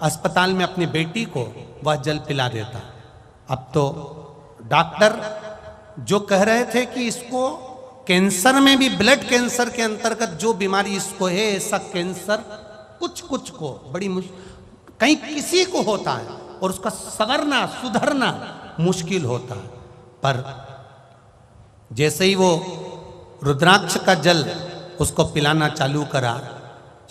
अस्पताल में अपनी बेटी को वह जल पिला देता। अब तो डॉक्टर जो कह रहे थे कि इसको कैंसर में भी, ब्लड कैंसर के अंतर्गत जो बीमारी इसको है, ऐसा कैंसर कुछ को बड़ी कहीं किसी को होता है और उसका संवरना सुधरना मुश्किल होता है। पर जैसे ही वो रुद्राक्ष का जल उसको पिलाना चालू करा,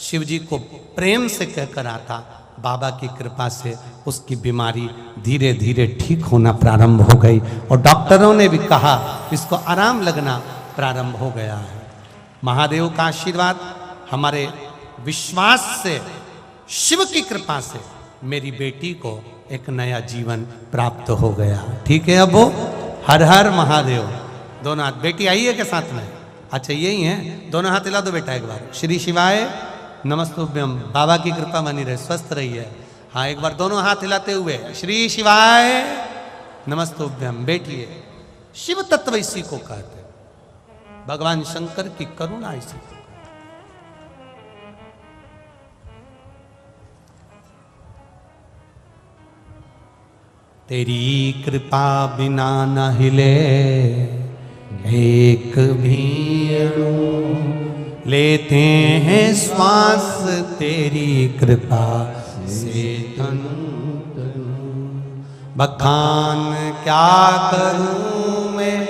शिव जी को प्रेम से कहकर आता, बाबा की कृपा से उसकी बीमारी धीरे धीरे ठीक होना प्रारंभ हो गई और डॉक्टरों ने भी कहा इसको आराम लगना प्रारंभ हो गया है। महादेव का आशीर्वाद, हमारे विश्वास से, शिव की कृपा से मेरी बेटी को एक नया जीवन प्राप्त हो गया। ठीक है, अब वो हर हर महादेव। दोनों हाथ, बेटी आई है के साथ में? अच्छा यही है, दोनों हाथ हिला दो बेटा एक बार। श्री शिवाय नमस्तुभ्यम। बाबा की कृपा बनी रहे, स्वस्थ रही है। हाँ एक बार दोनों हाथ हिलाते हुए श्री शिवाय नमस्तुभ्यम। बैठिए। शिव तत्व इसी को कहते हैं, भगवान शंकर की करुणा इसी को। तेरी कृपा बिना न हिले एक भी अणु, लेते हैं श्वास तेरी कृपा से तनु तनु। बखान क्या करूं मैं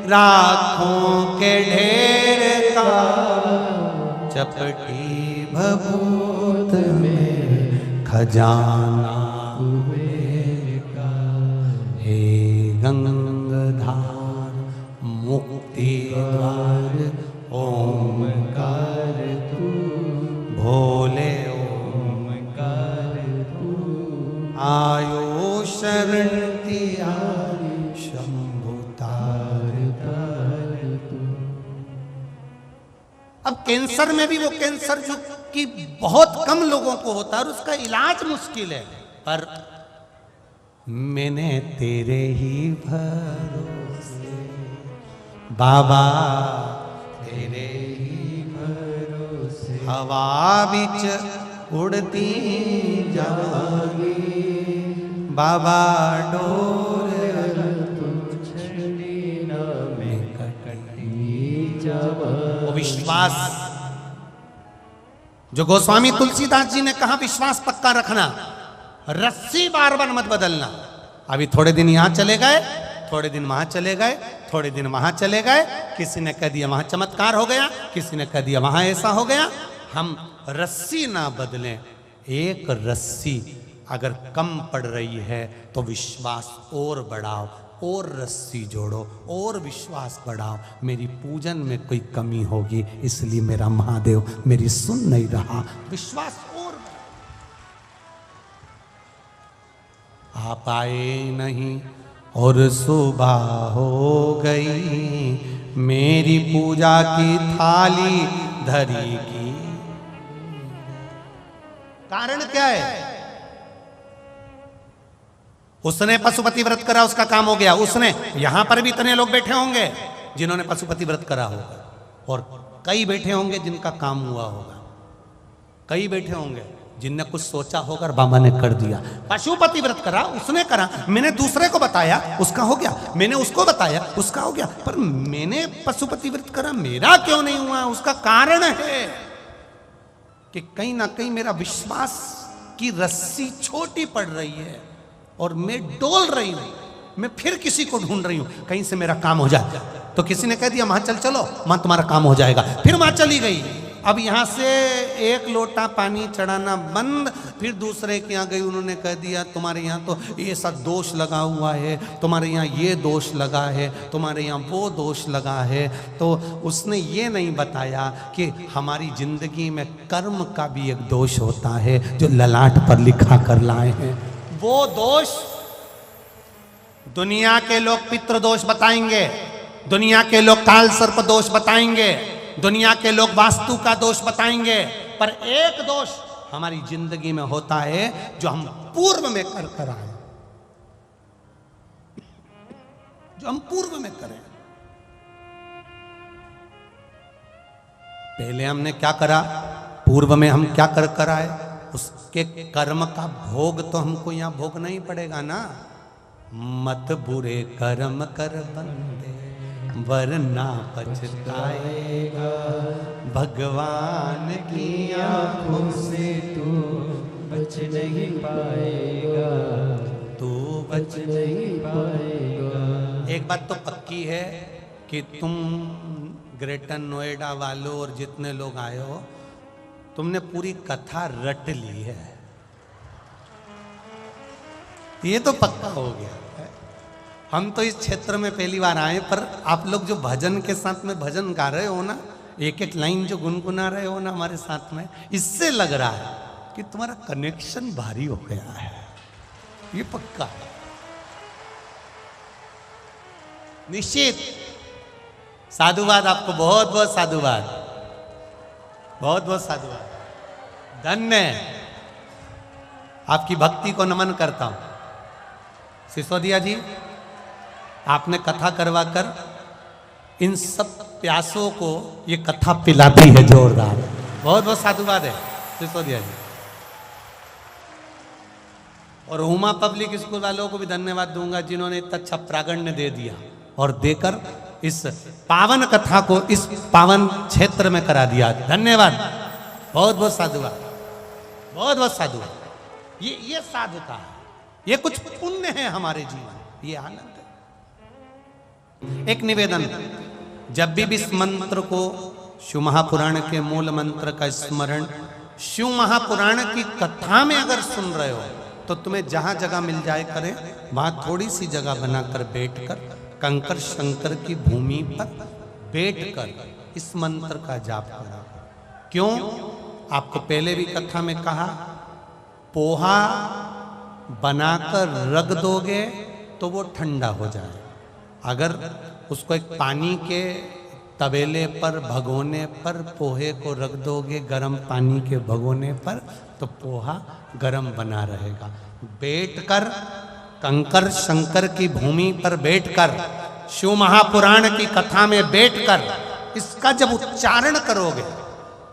राखों के ढेर का, चपटी भभूत में खजाना कुबेर का। हे गंगाधार मुक्ति द्वार ओमकार तू, भोले ओमकार तू। आयो शरण तिहारी शंभु तार तार तू। अब कैंसर में भी वो कैंसर जो कि बहुत कम लोगों को होता है और उसका इलाज मुश्किल है, पर मैंने तेरे ही भरोसे बाबा, तेरे ही भरोसे हवा बिच उड़ती जागी। बाबा डोर में कटी जावा। वो विश्वास जो गोस्वामी तुलसीदास जी ने कहा, विश्वास पक्का रखना, रस्सी बार बार मत बदलना। अभी थोड़े दिन यहां चले गए, थोड़े दिन वहां चले गए, थोड़े दिन वहां चले गए, किसी ने कह दिया वहां चमत्कार हो गया, किसी ने कह दिया वहां ऐसा हो गया। हम रस्सी ना बदलें। एक रस्सी अगर कम पड़ रही है तो विश्वास और बढ़ाओ, और रस्सी जोड़ो, और विश्वास बढ़ाओ। मेरी पूजन में कोई कमी होगी इसलिए मेरा महादेव मेरी सुन नहीं रहा, विश्वास और। आप आए नहीं और सुबह हो गई, मेरी पूजा की थाली धरी की। कारण क्या है? उसने पशुपति व्रत करा, उसका काम हो गया। उसने, यहां पर भी इतने लोग बैठे होंगे जिन्होंने पशुपति व्रत करा होगा, और कई बैठे होंगे जिनका काम हुआ होगा, कई बैठे होंगे जिनने कुछ सोचा होगा और बाबा ने कर दिया। पशुपति व्रत करा, उसने करा, मैंने दूसरे को बताया, उसका हो गया, मैंने उसको बताया, उसका हो गया, पर मैंने पशुपति व्रत करा, मेरा क्यों नहीं हुआ? उसका कारण है कि कहीं ना कहीं मेरा विश्वास की रस्सी छोटी पड़ रही है और मैं डोल रही हूं। मैं फिर किसी को ढूंढ रही हूं कहीं से मेरा काम हो जाए। तो किसी ने कह दिया वहां चलो, वहां तुम्हारा काम हो जाएगा, फिर वहां चली गई। अब यहाँ से एक लोटा पानी चढ़ाना बंद, फिर दूसरे के यहाँ गई, उन्होंने कह दिया तुम्हारे यहाँ तो ये सब दोष लगा हुआ है, तुम्हारे यहाँ ये दोष लगा है, तुम्हारे यहाँ वो दोष लगा है। तो उसने ये नहीं बताया कि हमारी जिंदगी में कर्म का भी एक दोष होता है जो ललाट पर लिखा कर लाए हैं। वो दोष दुनिया के लोग पितृदोष बताएंगे, दुनिया के लोग काल सर्प दोष बताएंगे, दुनिया के लोग वास्तु का दोष बताएंगे, पर एक दोष हमारी जिंदगी में होता है जो हम पूर्व में कर आए, जो हम पूर्व में करें। पहले हमने क्या करा, पूर्व में हम क्या कर आए, उसके कर्म का भोग तो हमको यहां भोगना ही पड़ेगा ना। मत बुरे कर्म कर बंदे वरना पछताएगा, भगवान की आंखों से तू बच नहीं पाएगा, तू बच नहीं पाएगा। एक बात तो पक्की है कि तुम ग्रेटर नोएडा वालों और जितने लोग आए हो, तुमने पूरी कथा रट ली है, ये तो पक्का हो गया। हम तो इस क्षेत्र में पहली बार आए, पर आप लोग जो भजन के साथ में भजन गा रहे हो ना, एक एक लाइन जो गुनगुना रहे हो ना हमारे साथ में, इससे लग रहा है कि तुम्हारा कनेक्शन भारी हो गया है, ये पक्का है। निश्चित साधुवाद आपको, बहुत बहुत साधुवाद, बहुत बहुत साधुवाद, धन्य आपकी भक्ति को नमन करता हूं। सिसोदिया जी, आपने कथा करवाकर इन सब प्यासों को ये कथा पिलाती है जोरदार, बहुत बहुत साधुवाद है सिसोदिया जी। और उमा पब्लिक स्कूल वालों को भी धन्यवाद दूंगा जिन्होंने इतना अच्छा प्रागण्य दे दिया और देकर इस पावन कथा को इस पावन क्षेत्र में करा दिया। धन्यवाद, बहुत बहुत साधुवाद, बहुत बहुत साधुवाद। ये साधुता है, ये कुछ पुण्य है हमारे जीवन, ये आनंद है। एक निवेदन, जब भी इस मंत्र को, शिव महापुराण के मूल मंत्र का स्मरण शिव महापुराण की कथा में अगर सुन रहे हो, तो तुम्हें जहां जगह मिल जाए करें, वहां थोड़ी सी जगह बनाकर बैठकर कंकर शंकर की भूमि पर बैठकर इस मंत्र का जाप करो। क्यों? आपको पहले भी कथा में कहा, पोहा बनाकर रख दोगे तो वो ठंडा हो जाए। अगर उसको एक पानी के तवेले पर, भगोने पर पोहे को रख दोगे, गर्म पानी के भगोने पर, तो पोहा गर्म बना रहेगा। बैठकर कंकर शंकर की भूमि पर बैठकर, शिव महापुराण की कथा में बैठकर इसका जब उच्चारण करोगे,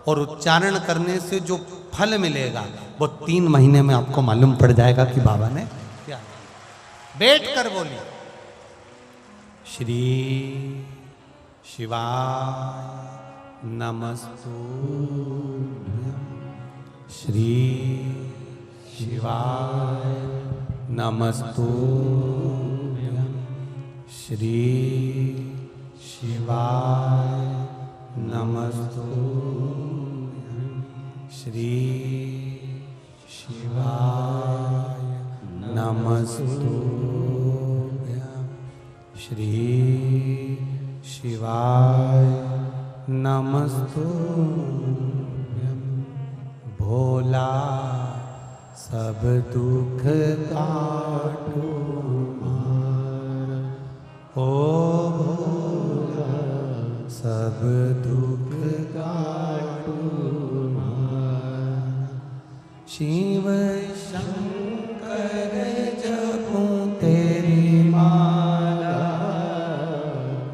और उच्चारण करने से जो फल मिलेगा वो 3 महीने में आपको मालूम पड़ जाएगा कि बाबा ने क्या। बैठकर बोलिए, श्री शिवाय नमस्तुभ्यं, श्री शिवाय नमस्तुभ्यं, श्री शिवाय नमस्तुभ्यं, श्री शिवाय नमस्तुभ्यं, श्री शिवाय नमस्तुभ्यं। भोला सब दुख काटो मारा, ओ भोला सब दुख काटो मारा। शिव शंकर जपूं तेरी माला,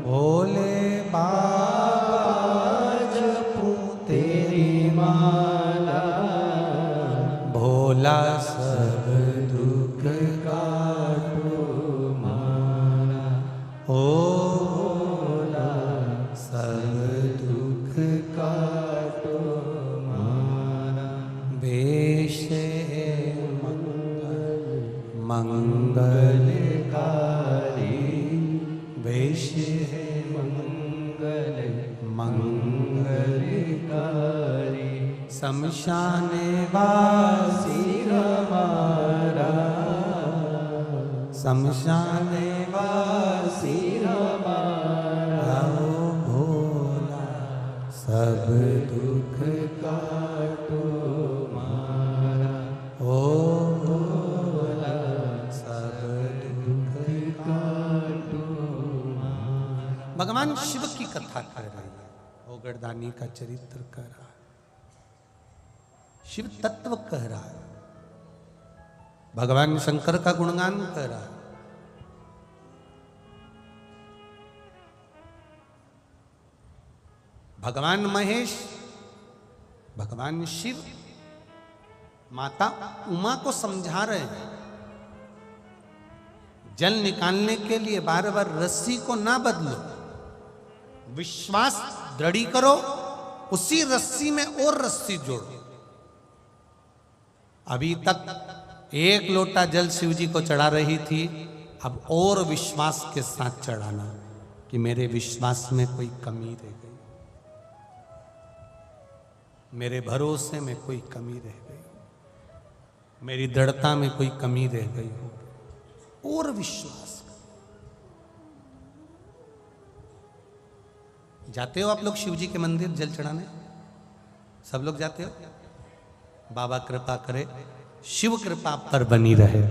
भोले बाबा जपूं तेरी माला, भोला सब दुख काटो मारा, ओ भोला सब दुख काटो मारा। वेश मंगलकारी, वेश है मंगलकारी। शमशाने वासी हमारा, शमशाने वासी हमारा, ओ भोला सब दुख काटो मारा, ओ भोला सब दुख काटो मारा। भगवान शिव की कथा कर रहे हैं, ओगरदानी का चरित्र कर रहा है, शिव तत्व कह रहा है, भगवान शंकर का गुणगान कर रहा है। भगवान महेश, भगवान शिव माता उमा को समझा रहे हैं, जल निकालने के लिए बार बार रस्सी को ना बदलो, विश्वास दृढ़ करो, उसी रस्सी में और रस्सी जोड़ो। अभी तक एक लोटा जल शिव जी को चढ़ा रही थी, अब और विश्वास के साथ चढ़ाना कि मेरे विश्वास में कोई कमी रह गई, मेरे भरोसे में कोई कमी रह गई, मेरी दृढ़ता में कोई कमी रह गई हो, और विश्वास। जाते हो आप लोग शिव जी के मंदिर जल चढ़ाने? सब लोग जाते हो? बाबा कृपा करे, शिव कृपा पर बनी रहे,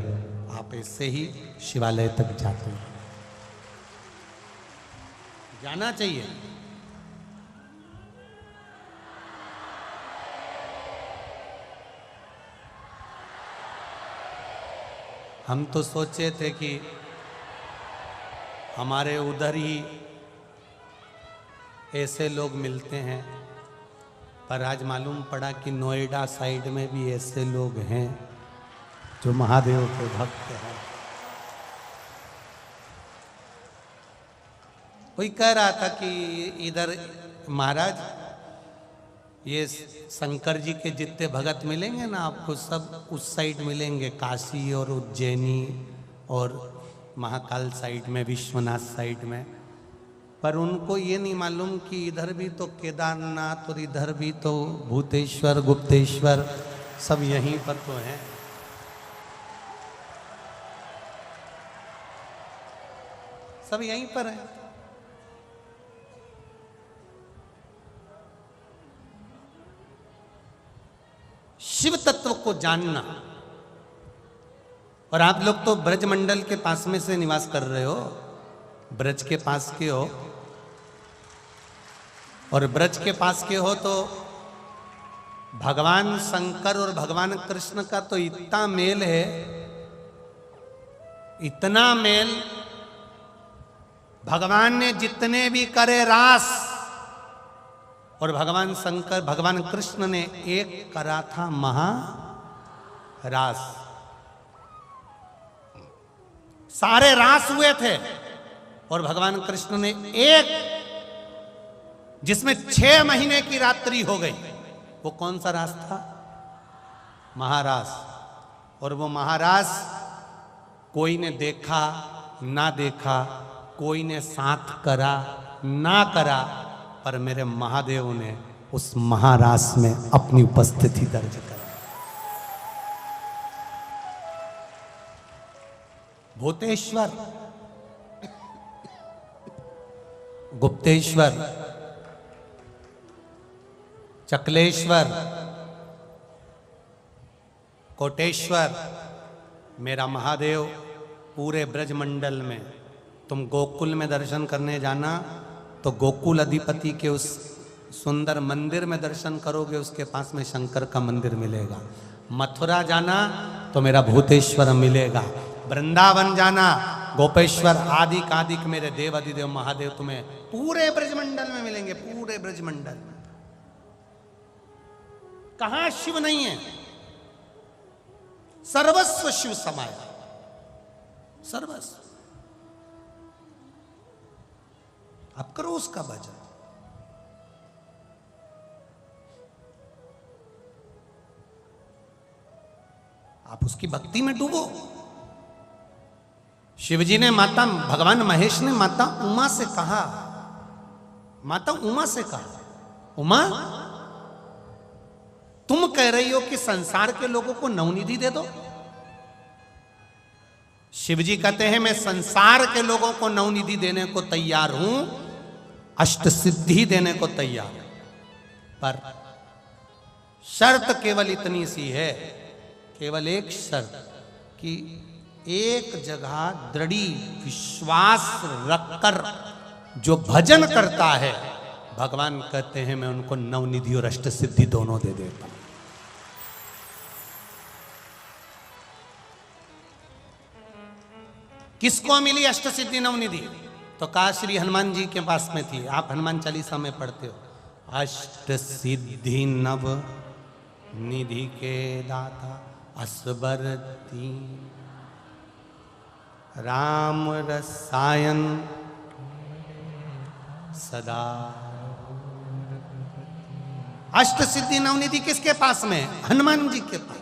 आप ऐसे ही शिवालय तक जाते हैं, जाना चाहिए। हम तो सोचे थे कि हमारे उधर ही ऐसे लोग मिलते हैं, पर आज मालूम पड़ा कि नोएडा साइड में भी ऐसे लोग हैं जो महादेव के भक्त हैं। कोई कह रहा था कि इधर महाराज ये शंकर जी के जितने भगत मिलेंगे ना आपको, सब उस साइड मिलेंगे, काशी और उज्जैनी और महाकाल साइड में, विश्वनाथ साइड में। पर उनको ये नहीं मालूम कि इधर भी तो केदारनाथ और इधर भी तो भूतेश्वर गुप्तेश्वर सब यहीं पर तो हैं। सब यहीं पर हैं। शिव तत्व को जानना। और आप लोग तो ब्रजमंडल के पास में से निवास कर रहे हो, ब्रज के पास के हो, और ब्रज के पास के हो तो भगवान शंकर और भगवान कृष्ण का तो इतना मेल है, इतना मेल, भगवान ने जितने भी करे रास, और भगवान शंकर भगवान कृष्ण ने एक करा था महारास। सारे रास हुए थे और भगवान कृष्ण ने एक, जिसमें 6 महीने की रात्रि हो गई, वो कौन सा रास था? महारास। और वो महारास कोई ने देखा ना देखा, कोई ने साथ करा ना करा, पर मेरे महादेव ने उस महारास में अपनी उपस्थिति दर्ज कर। भूतेश्वर, गुप्तेश्वर, चकलेश्वर, कोटेश्वर, मेरा महादेव पूरे ब्रजमंडल में। तुम गोकुल में दर्शन करने जाना तो गोकुल अधिपति के उस सुंदर मंदिर में दर्शन करोगे, उसके पास में शंकर का मंदिर मिलेगा। मथुरा जाना तो मेरा भूतेश्वर मिलेगा। वृंदावन जाना गोपेश्वर आदि कादिक मेरे देव अधिदेव महादेव तुम्हें पूरे ब्रजमंडल में मिलेंगे, पूरे ब्रजमंडल में। कहां शिव नहीं है? सर्वस्व शिव समाया, सर्वस्व। आप करो उसका भजन। आप उसकी भक्ति में डूबो। शिवजी ने माता, भगवान महेश ने माता उमा से कहा, माता उमा से कहा, उमा तुम कह रही हो कि संसार के लोगों को नवनिधि दे दो। शिव जी कहते हैं मैं संसार के लोगों को नवनिधि देने को तैयार हूं, अष्ट सिद्धि देने को तैयार हूं, पर शर्त केवल इतनी सी है, केवल एक शर्त कि एक जगह दृढ़ी विश्वास रखकर जो भजन करता है, भगवान कहते हैं मैं उनको नवनिधि और अष्ट सिद्धि दोनों दे देता हूं। किसको मिली अष्ट सिद्धि नवनिधि? तो कहा श्री हनुमान जी के पास में थी। आप हनुमान चालीसा में पढ़ते हो, अष्ट सिद्धि नव निधि के दाता असबर दीन, राम रसायन सदा। अष्ट सिद्धि नवनिधि किसके पास में? हनुमान जी के पास।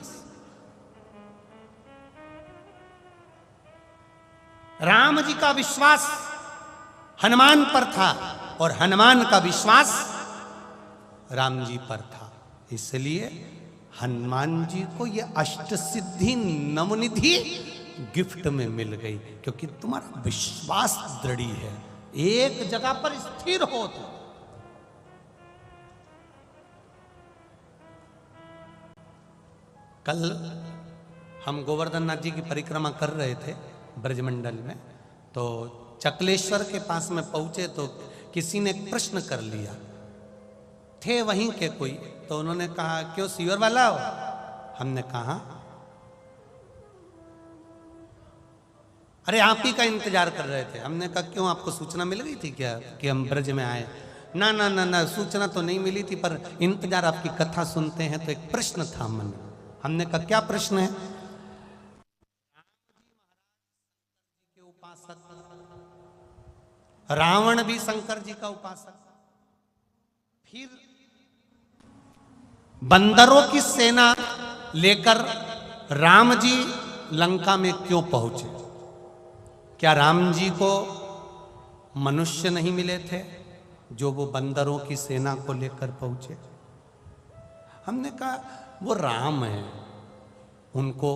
राम जी का विश्वास हनुमान पर था और हनुमान का विश्वास राम जी पर था, इसलिए हनुमान जी को यह अष्ट सिद्धि नवनिधि गिफ्ट में मिल गई, क्योंकि तुम्हारा विश्वास दृढ़ है, एक जगह पर स्थिर हो। तो कल हम गोवर्धन नाथ जी की परिक्रमा कर रहे थे ब्रजमंडल में, तो चकलेश्वर के पास में पहुंचे तो किसी ने एक प्रश्न कर लिया, थे वहीं के कोई, तो उन्होंने कहा क्यों सीवर वाला हो? हमने कहा अरे आप ही का इंतजार कर रहे थे। हमने कहा क्यों, आपको सूचना मिल गई थी क्या कि हम ब्रज में आए? ना ना ना ना, सूचना तो नहीं मिली थी, पर इंतजार आपकी कथा सुनते हैं तो एक प्रश्न था मन में। हमने कहा क्या प्रश्न है? रावण भी शंकर जी का उपासक, फिर बंदरों की सेना लेकर राम जी लंका में क्यों पहुंचे? क्या राम जी को मनुष्य नहीं मिले थे जो वो बंदरों की सेना को लेकर पहुंचे? हमने कहा वो राम है, उनको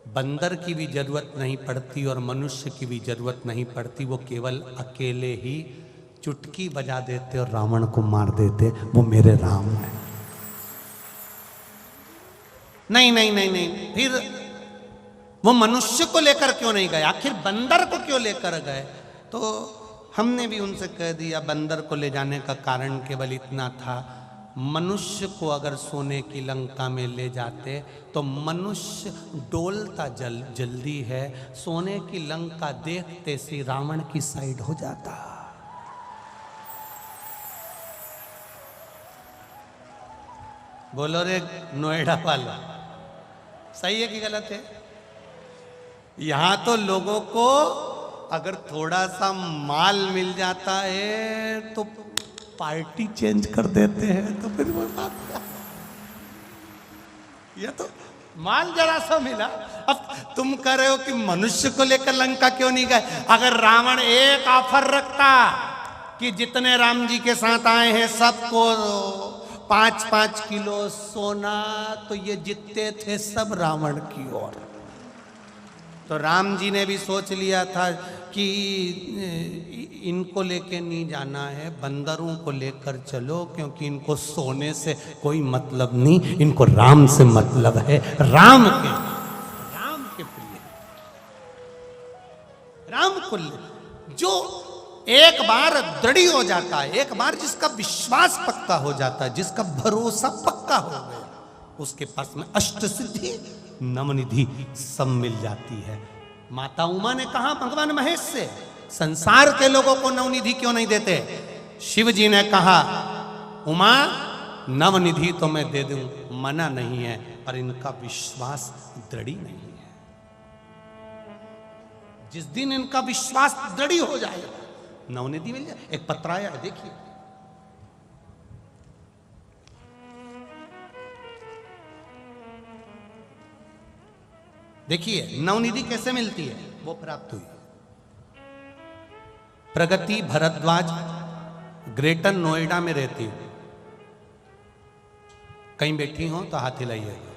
बंदर की भी जरूरत नहीं पड़ती और मनुष्य की भी जरूरत नहीं पड़ती, वो केवल अकेले ही चुटकी बजा देते और रावण को मार देते, वो मेरे राम है। नहीं नहीं नहीं नहीं, फिर वो मनुष्य को लेकर क्यों नहीं गए, आखिर बंदर को क्यों लेकर गए? तो हमने भी उनसे कह दिया बंदर को ले जाने का कारण केवल इतना था, मनुष्य को अगर सोने की लंका में ले जाते तो मनुष्य डोलता जल्दी है, सोने की लंका देखते से रावण की साइड हो जाता। बोलो रे नोएडा वाला, सही है कि गलत है? यहां तो लोगों को अगर थोड़ा सा माल मिल जाता है तो पार्टी चेंज कर देते हैं, तो फिर वो बात, ये तो माल जरा सा मिला। अब तुम कह रहे हो कि मनुष्य को लेकर लंका क्यों नहीं गए? अगर रावण एक ऑफर रखता कि जितने राम जी के साथ आए हैं सबको 5-5 किलो सोना, तो ये जीतते थे सब रावण की ओर। तो राम जी ने भी सोच लिया था कि इनको लेके नहीं जाना है, बंदरों को लेकर चलो, क्योंकि इनको सोने से कोई मतलब नहीं, इनको राम से मतलब है, राम के प्रिय राम को जो एक बार दृढ़ हो जाता है, एक बार जिसका विश्वास पक्का हो जाता है, जिसका भरोसा पक्का हो गया, उसके पास में अष्ट सिद्धि नवनिधि सब मिल जाती है। माता उमा ने कहा भगवान महेश से, संसार के लोगों को नवनिधि क्यों नहीं देते? शिव जी ने कहा उमा नवनिधि तो मैं दे दूं, मना नहीं है, पर इनका विश्वास दृढ़ नहीं है। जिस दिन इनका विश्वास दृढ़ हो जाएगा नवनिधि मिल जाए। एक पत्र आया है, देखिए, देखिए नवनिधि कैसे मिलती है, वो प्राप्त हुई। प्रगति भारद्वाज ग्रेटर नोएडा में रहती हूं, कहीं बैठी हो तो हाथ हिलाइएगा।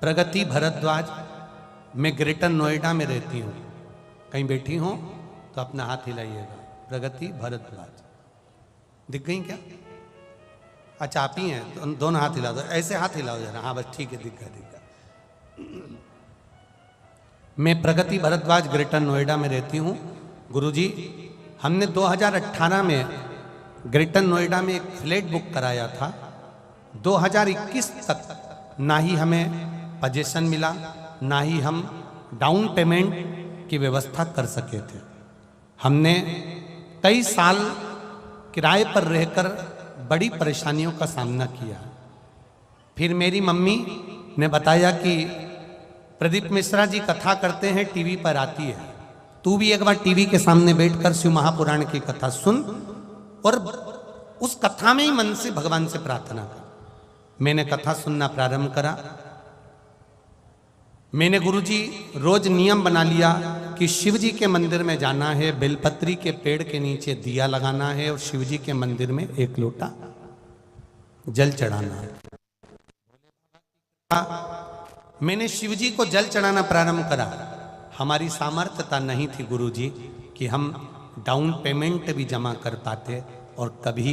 प्रगति भरद्वाज, मैं ग्रेटर नोएडा में रहती हूँ। कहीं बैठी हो तो अपना हाथ हिलाइएगा। प्रगति भरद्वाज, दिख गई क्या? अच्छा आप ही हैं तो दोनों हाथ हिला दो, ऐसे हाथ हिलाओ जरा। हाँ बस ठीक है, दिख गया दिख गया। मैं प्रगति भरद्वाज ग्रेटर नोएडा में रहती हूँ। गुरुजी, हमने 2018 में ग्रेटर नोएडा में एक फ्लैट बुक कराया था। 2021 तक ना ही हमें पोजीशन मिला, ना ही हम डाउन पेमेंट की व्यवस्था कर सके थे। हमने कई साल किराए पर रहकर बड़ी परेशानियों का सामना किया। फिर मेरी मम्मी ने बताया कि प्रदीप मिश्रा जी कथा करते हैं, टीवी पर आती है, तू भी एक बार टीवी के सामने बैठकर शिव महापुराण की कथा सुन और उस कथा में ही मन से भगवान से प्रार्थना कर। मैंने कथा सुनना प्रारंभ करा। मैंने गुरुजी रोज नियम बना लिया कि शिव जी के मंदिर में जाना है, बेलपत्री के पेड़ के नीचे दिया लगाना है और शिव जी के मंदिर में 1 लोटा जल चढ़ाना है। मैंने शिव जी को जल चढ़ाना प्रारंभ करा। हमारी सामर्थ्यता नहीं थी गुरुजी कि हम डाउन पेमेंट भी जमा कर पाते और कभी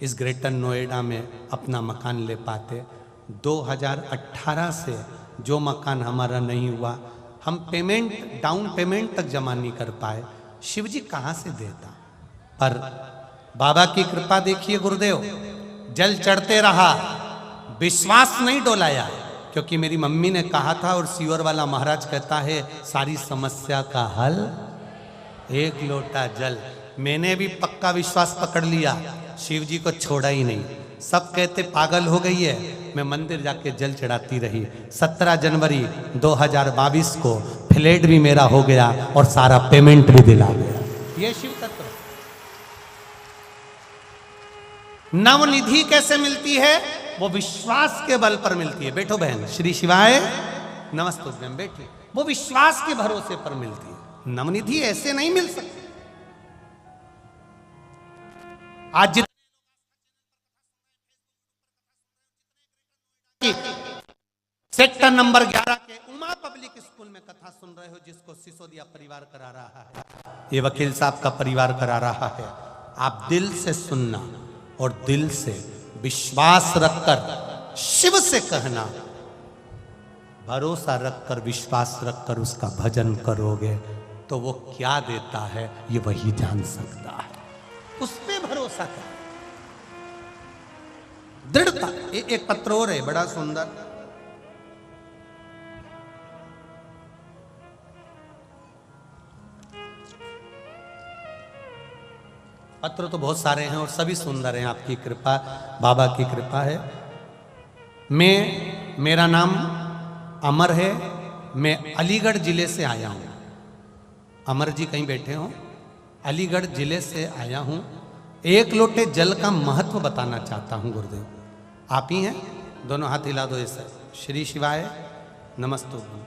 इस ग्रेटर नोएडा में अपना मकान ले पाते। 2018 से जो मकान हमारा नहीं हुआ, हम पेमेंट डाउन पेमेंट तक जमा नहीं कर पाए। शिव जी कहाँ से देता? पर बाबा की कृपा देखिए गुरुदेव, जल चढ़ते रहा, विश्वास नहीं डोलाया, क्योंकि मेरी मम्मी ने कहा था और सीवर वाला महाराज कहता है सारी समस्या का हल 1 लोटा जल। मैंने भी पक्का विश्वास पकड़ लिया, शिव जी को छोड़ा ही नहीं। सब कहते पागल हो गई है, मैं मंदिर जाके जल चढ़ाती रही। 17 जनवरी 2022 को फ्लैट भी मेरा हो गया और सारा पेमेंट भी दिला गया। ये शिव तत्व। नवनिधि कैसे मिलती है? वो विश्वास के बल पर मिलती है। बैठो बहन, श्री शिवाय नमस्तुभ्यम। बैठिए। वो विश्वास के भरोसे पर मिलती है। नवनिधि ऐसे नहीं मिल सकती। आज सेक्टर नंबर 11 के उमा पब्लिक स्कूल में कथा सुन रहे हो, जिसको सिसोदिया परिवार करा रहा है, ये वकील साहब का परिवार करा रहा है। आप दिल से सुनना और दिल से विश्वास रखकर शिव से कहना, भरोसा रखकर विश्वास रखकर उसका भजन करोगे तो वो क्या देता है ये वही जान सकता है। उस पे भरोसा कर, दृढ़ता। एक पत्र और है बड़ा सुंदर, पत्र तो बहुत सारे हैं और सभी सुंदर हैं। आपकी कृपा, बाबा की कृपा है। मेरा नाम अमर है, मैं अलीगढ़ जिले से आया हूँ। अमर जी कहीं बैठे हो? अलीगढ़ जिले से आया हूँ। 1 लोटे जल का महत्व बताना चाहता हूँ गुरुदेव। आप ही हैं? दोनों हाथ हिला दो ऐसे। श्री शिवाय नमस्तुभ्यम।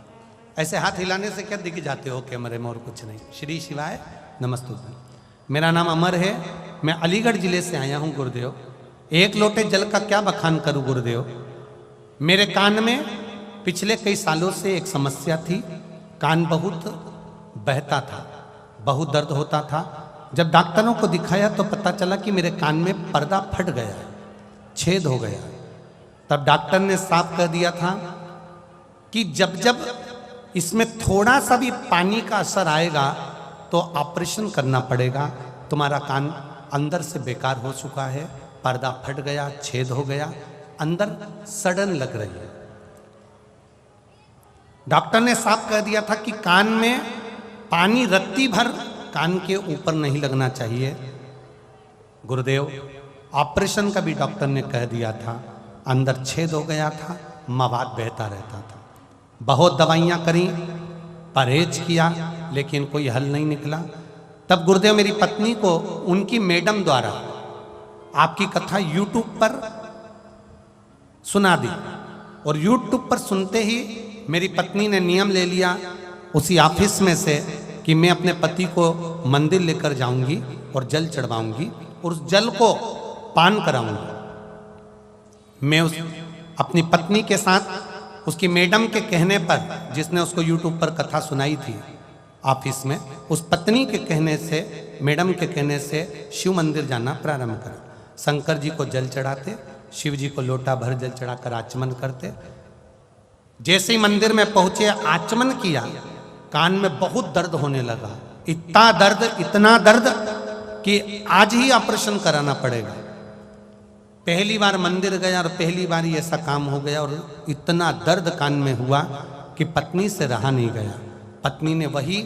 ऐसे हाथ हिलाने से क्या दिख जाते हो कैमरे में और कुछ नहीं। श्री शिवाय नमस्तुभ्यम। मेरा नाम अमर है, मैं अलीगढ़ जिले से आया हूँ गुरुदेव। 1 लोटे जल का क्या बखान करूँ गुरुदेव। मेरे कान में पिछले कई सालों से एक समस्या थी। कान बहुत बहता था, बहुत दर्द होता था। जब डॉक्टरों को दिखाया तो पता चला कि मेरे कान में पर्दा फट गया, छेद हो गया। तब डॉक्टर ने साफ कह दिया था कि जब जब इसमें थोड़ा सा भी पानी का असर आएगा तो ऑपरेशन करना पड़ेगा। तुम्हारा कान अंदर से बेकार हो चुका है, पर्दा फट गया, छेद हो गया, अंदर सड़न लग रही है। डॉक्टर ने साफ कह दिया था कि कान में पानी रत्ती भर कान के ऊपर नहीं लगना चाहिए। गुरुदेव, ऑपरेशन का भी डॉक्टर ने कह दिया था। अंदर छेद हो गया था, मवाद बहता रहता था। बहुत दवाइयाँ करी, परहेज किया, लेकिन कोई हल नहीं निकला। तब गुरुदेव मेरी पत्नी को उनकी मैडम द्वारा आपकी कथा यूट्यूब पर सुना दी और यूट्यूब पर सुनते ही मेरी पत्नी ने नियम ले लिया उसी ऑफिस में से कि मैं अपने पति को मंदिर लेकर जाऊंगी और जल चढ़वाऊंगी और उस जल को पान कराऊंगा। मैं उस अपनी पत्नी के साथ उसकी मैडम के कहने पर, जिसने उसको यूट्यूब पर कथा सुनाई थी ऑफिस में, उस पत्नी के कहने से, मैडम के कहने से शिव मंदिर जाना प्रारंभ करा। शंकर जी को जल चढ़ाते, शिव जी को लोटा भर जल चढ़ाकर आचमन करते। जैसे ही मंदिर में पहुंचे, आचमन किया, कान में बहुत दर्द होने लगा। इतना दर्द कि आज ही ऑपरेशन कराना पड़ेगा। पहली बार मंदिर गया और पहली बार ही ऐसा काम हो गया, और इतना दर्द कान में हुआ कि पत्नी से रहा नहीं गया। पत्नी ने वही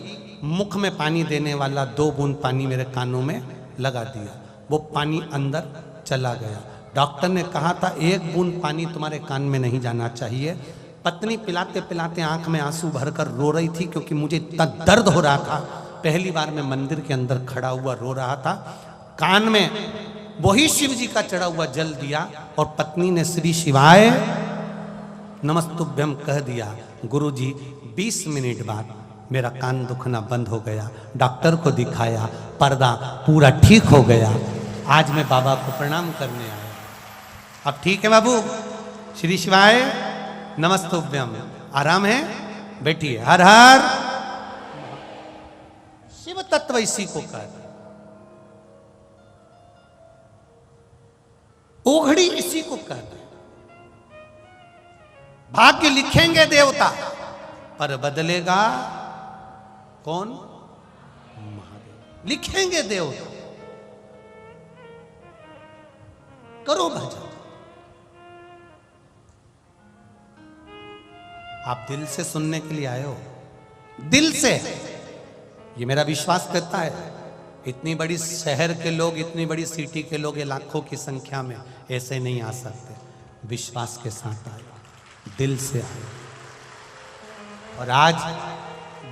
मुख में पानी देने वाला 2 बूंद पानी मेरे कानों में लगा दिया। वो पानी अंदर चला गया। डॉक्टर ने कहा था 1 बूंद पानी तुम्हारे कान में नहीं जाना चाहिए। पत्नी पिलाते पिलाते आंख में आंसू भरकर रो रही थी, क्योंकि मुझे इतना दर्द हो रहा था। पहली बार मैं मंदिर के अंदर खड़ा हुआ रो रहा था। कान में वही शिव जी का चढ़ा हुआ जल दिया, और पत्नी ने श्री शिवाय नमस्तुभ्यम कह दिया। गुरुजी 20 मिनट बाद मेरा कान दुखना बंद हो गया। डॉक्टर को दिखाया, पर्दा पूरा ठीक हो गया। आज मैं बाबा को प्रणाम करने आया। अब ठीक है बाबू, श्री शिवाय नमस्तुभ्यम, आराम है, बैठिए। हर हर शिव तत्व इसी को कर, ओघड़ी इसी को कर। भाग्य लिखेंगे देवता, पर बदलेगा कौन? महादेव। लिखेंगे देवता, करो भजन। आप दिल से सुनने के लिए आए हो, दिल से। ये मेरा विश्वास करता है। इतनी बड़ी शहर के लोग, इतनी बड़ी सिटी के लोग, ये लाखों की संख्या में ऐसे नहीं आ सकते। विश्वास के साथ आए, दिल से आए। और आज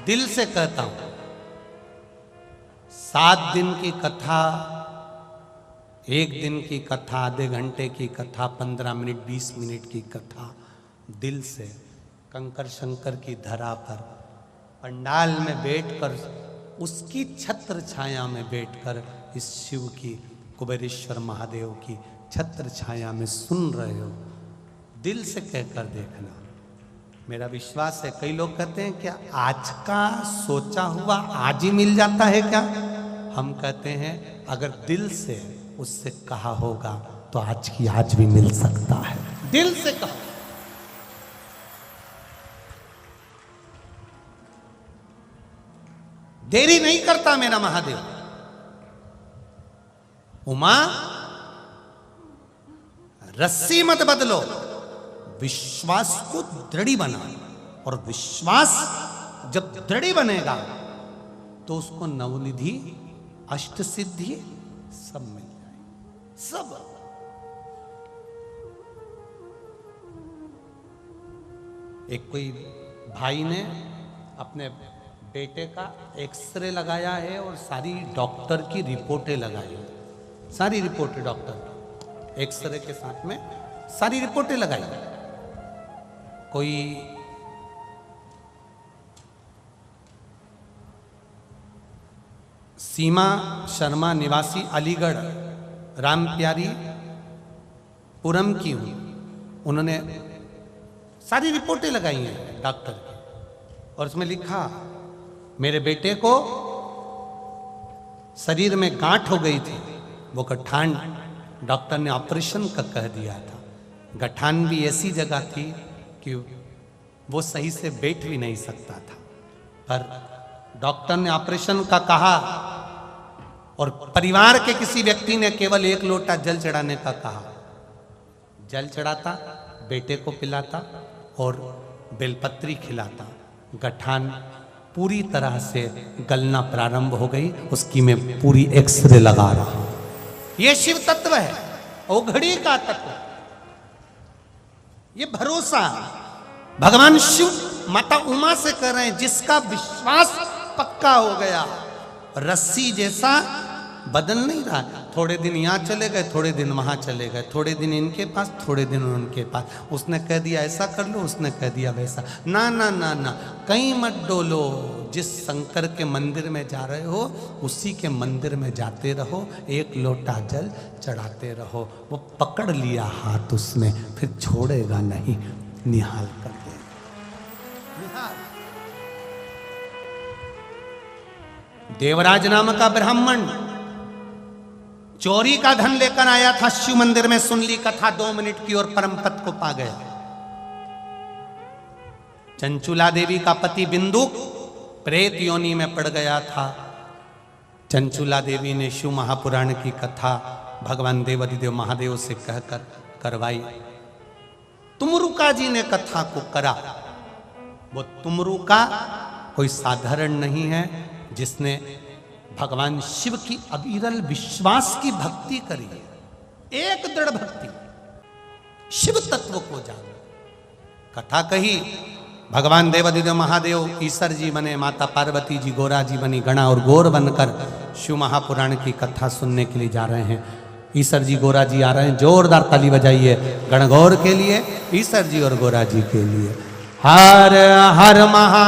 दिल से कहता हूं, 7 दिन की कथा, 1 दिन की कथा, आधे घंटे की कथा, 15 मिनट 20 मिनट की कथा, दिल से कंकर शंकर की धरा पर पंडाल में बैठकर, उसकी छत्र छाया में बैठकर इस शिव की, कुबेरेश्वर महादेव की छत्र छाया में सुन रहे हो। दिल से कहकर देखना। मेरा विश्वास है, कई लोग कहते हैं क्या आज का सोचा हुआ आज ही मिल जाता है क्या? हम कहते हैं अगर दिल से उससे कहा होगा तो आज की आज भी मिल सकता है। दिल से कहो। देरी नहीं करता मेरा महादेव। उमा, रस्सी मत बदलो, विश्वास को दृढ़ बनाओ। और विश्वास जब दृढ़ बनेगा तो उसको नवनिधि, अष्ट सिद्धि सब मिल जाएगी। सब। एक कोई भाई ने अपने बेटे का एक्सरे लगाया है और सारी डॉक्टर की रिपोर्टें लगाई है। सारी रिपोर्टें डॉक्टर की, एक्सरे के साथ में सारी रिपोर्टें लगाई। कोई सीमा शर्मा निवासी अलीगढ़ राम प्यारी पुरम की हुई, उन्होंने सारी रिपोर्टें लगाई हैं डॉक्टर की, और उसमें लिखा मेरे बेटे को शरीर में गांठ हो गई थी, वो गठान डॉक्टर ने ऑपरेशन का कह दिया था। गठान भी ऐसी जगह थी कि वो सही से बैठ भी नहीं सकता था, पर डॉक्टर ने ऑपरेशन का कहा और परिवार के किसी व्यक्ति ने केवल 1 लोटा जल चढ़ाने का कहा। जल चढ़ाता, बेटे को पिलाता और बेलपत्री खिलाता। गठान पूरी तरह से गलना प्रारंभ हो गई। उसकी मैं पूरी एक्सरे लगा रहा हूं। यह शिव तत्व है, ओघड़ी का तत्व। ये भरोसा भगवान शिव माता उमा से कर रहे हैं, जिसका विश्वास पक्का हो गया, रस्सी जैसा बदल नहीं रहा। थोड़े दिन यहाँ चले गए, थोड़े दिन वहाँ चले गए, थोड़े दिन इनके पास, थोड़े दिन उनके पास। उसने कह दिया ऐसा कर लो, उसने कह दिया वैसा। ना ना ना ना, कहीं मत डोलो। जिस शंकर के मंदिर में जा रहे हो उसी के मंदिर में जाते रहो, एक लोटा जल चढ़ाते रहो। वो पकड़ लिया हाथ उसमें, फिर छोड़ेगा नहीं, निहाल कर देगा। निहाल। देवराज नाम का ब्राह्मण चोरी का धन लेकर आया था शिव मंदिर में। सुन ली कथा 2 मिनट की और परम पद को पा गया। चंचुला देवी का पति बिंदुक प्रेत योनि में पड़ गया था। चंचुला देवी ने शिव महापुराण की कथा भगवान देवाधिदेव महादेव से कहकर करवाई। तुमरुका जी ने कथा को करा। वो तुमरुका कोई साधारण नहीं है, जिसने भगवान शिव की अविरल विश्वास की भक्ति करी, एक दृढ़ भक्ति, शिव तत्व को जाना। कथा कही, भगवान देवाधिदेव महादेव ईश्वर जी बने, माता पार्वती जी गोरा जी बनी, गणा और गौर बनकर शिव महापुराण की कथा सुनने के लिए जा रहे हैं। ईश्वर जी गोरा जी आ रहे हैं, जोरदार ताली बजाइए गणगौर के लिए, ईश्वर जी और गोरा जी के लिए। हर हर महा